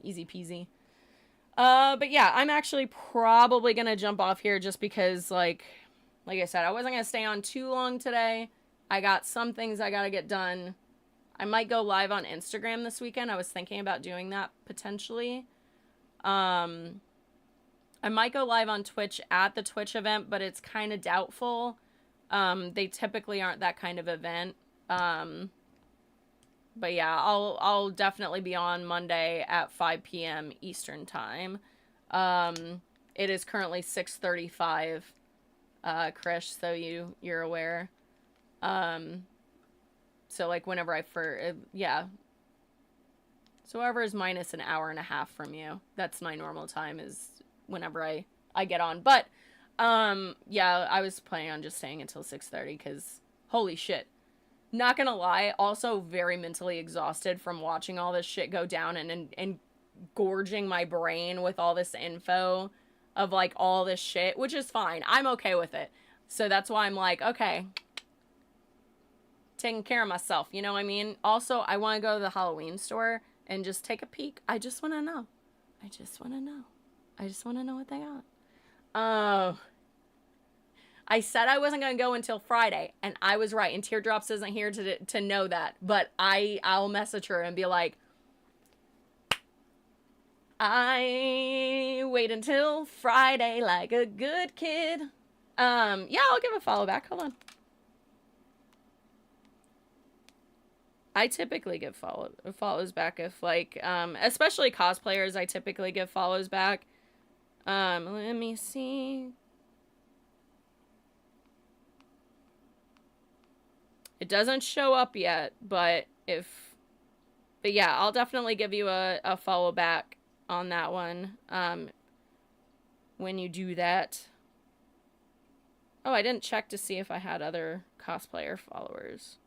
Easy peasy. But yeah, I'm actually probably gonna jump off here, just because like I said, I wasn't gonna stay on too long today. I got some things I gotta get done. I might go live on Instagram this weekend. I was thinking about doing that potentially. I might go live on Twitch at the Twitch event, but it's kind of doubtful. They typically aren't that kind of event. But yeah, I'll definitely be on Monday at 5 p.m. Eastern time. It is currently 6:35, Krish, so you're aware. So like whenever yeah. So whoever is minus an hour and a half from you, that's my normal time, is whenever I get on. But yeah, I was planning on just staying until 6:30, because holy shit, not gonna lie, also very mentally exhausted from watching all this shit go down, and gorging my brain with all this info of like all this shit, which is fine. I'm okay with it. So that's why I'm like, okay, taking care of myself, you know what I mean? Also, I want to go to the Halloween store and just take a peek. I just want to know. I just want to know what they got. Oh. I said I wasn't going to go until Friday, and I was right. And Teardrops isn't here to know that. But I'll message her and be like, I wait until Friday like a good kid. Yeah, I'll give a follow back. Hold on. I typically give follows back if, like, especially cosplayers, I typically give follows back. Let me see. It doesn't show up yet, but yeah, I'll definitely give you a follow back on that one, when you do that. Oh, I didn't check to see if I had other cosplayer followers.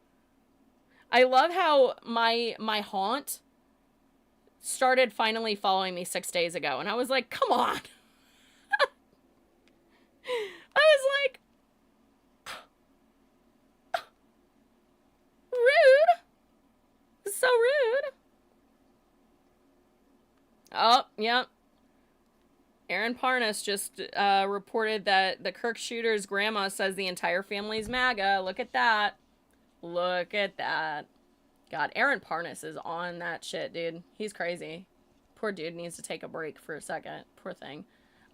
I love how my haunt started finally following me 6 days ago, and I was like, come on. I was like, rude. So rude. Oh, yep. Aaron Parnas just reported that the Kirk shooter's grandma says the entire family's MAGA. Look at that. Look at that. God, Aaron Parnas is on that shit, dude. He's crazy. Poor dude needs to take a break for a second. Poor thing.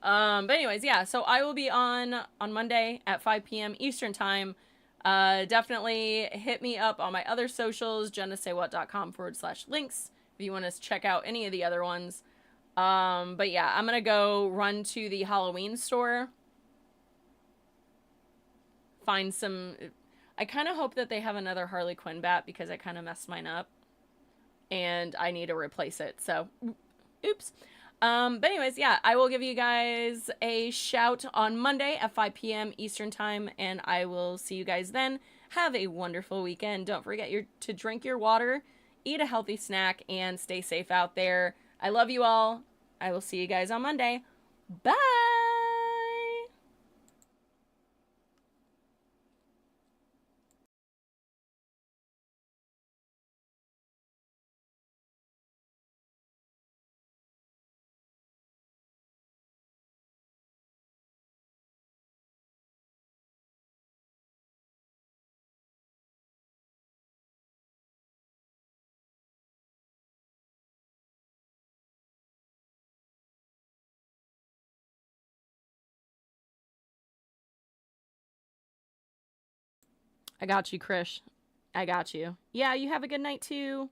But anyways, yeah. So I will be on Monday at 5 p.m. Eastern time. Definitely hit me up on my other socials, jennasaywhat.com/links if you want to check out any of the other ones. But yeah, I'm gonna go run to the Halloween store, find some. I kind of hope that they have another Harley Quinn bat because I kind of messed mine up and I need to replace it. So, oops. But anyways, yeah, I will give you guys a shout on Monday at 5 p.m. Eastern time, and I will see you guys then. Have a wonderful weekend. Don't forget to drink your water, eat a healthy snack, and stay safe out there. I love you all. I will see you guys on Monday. Bye. I got you, Krish. I got you. Yeah, you have a good night too.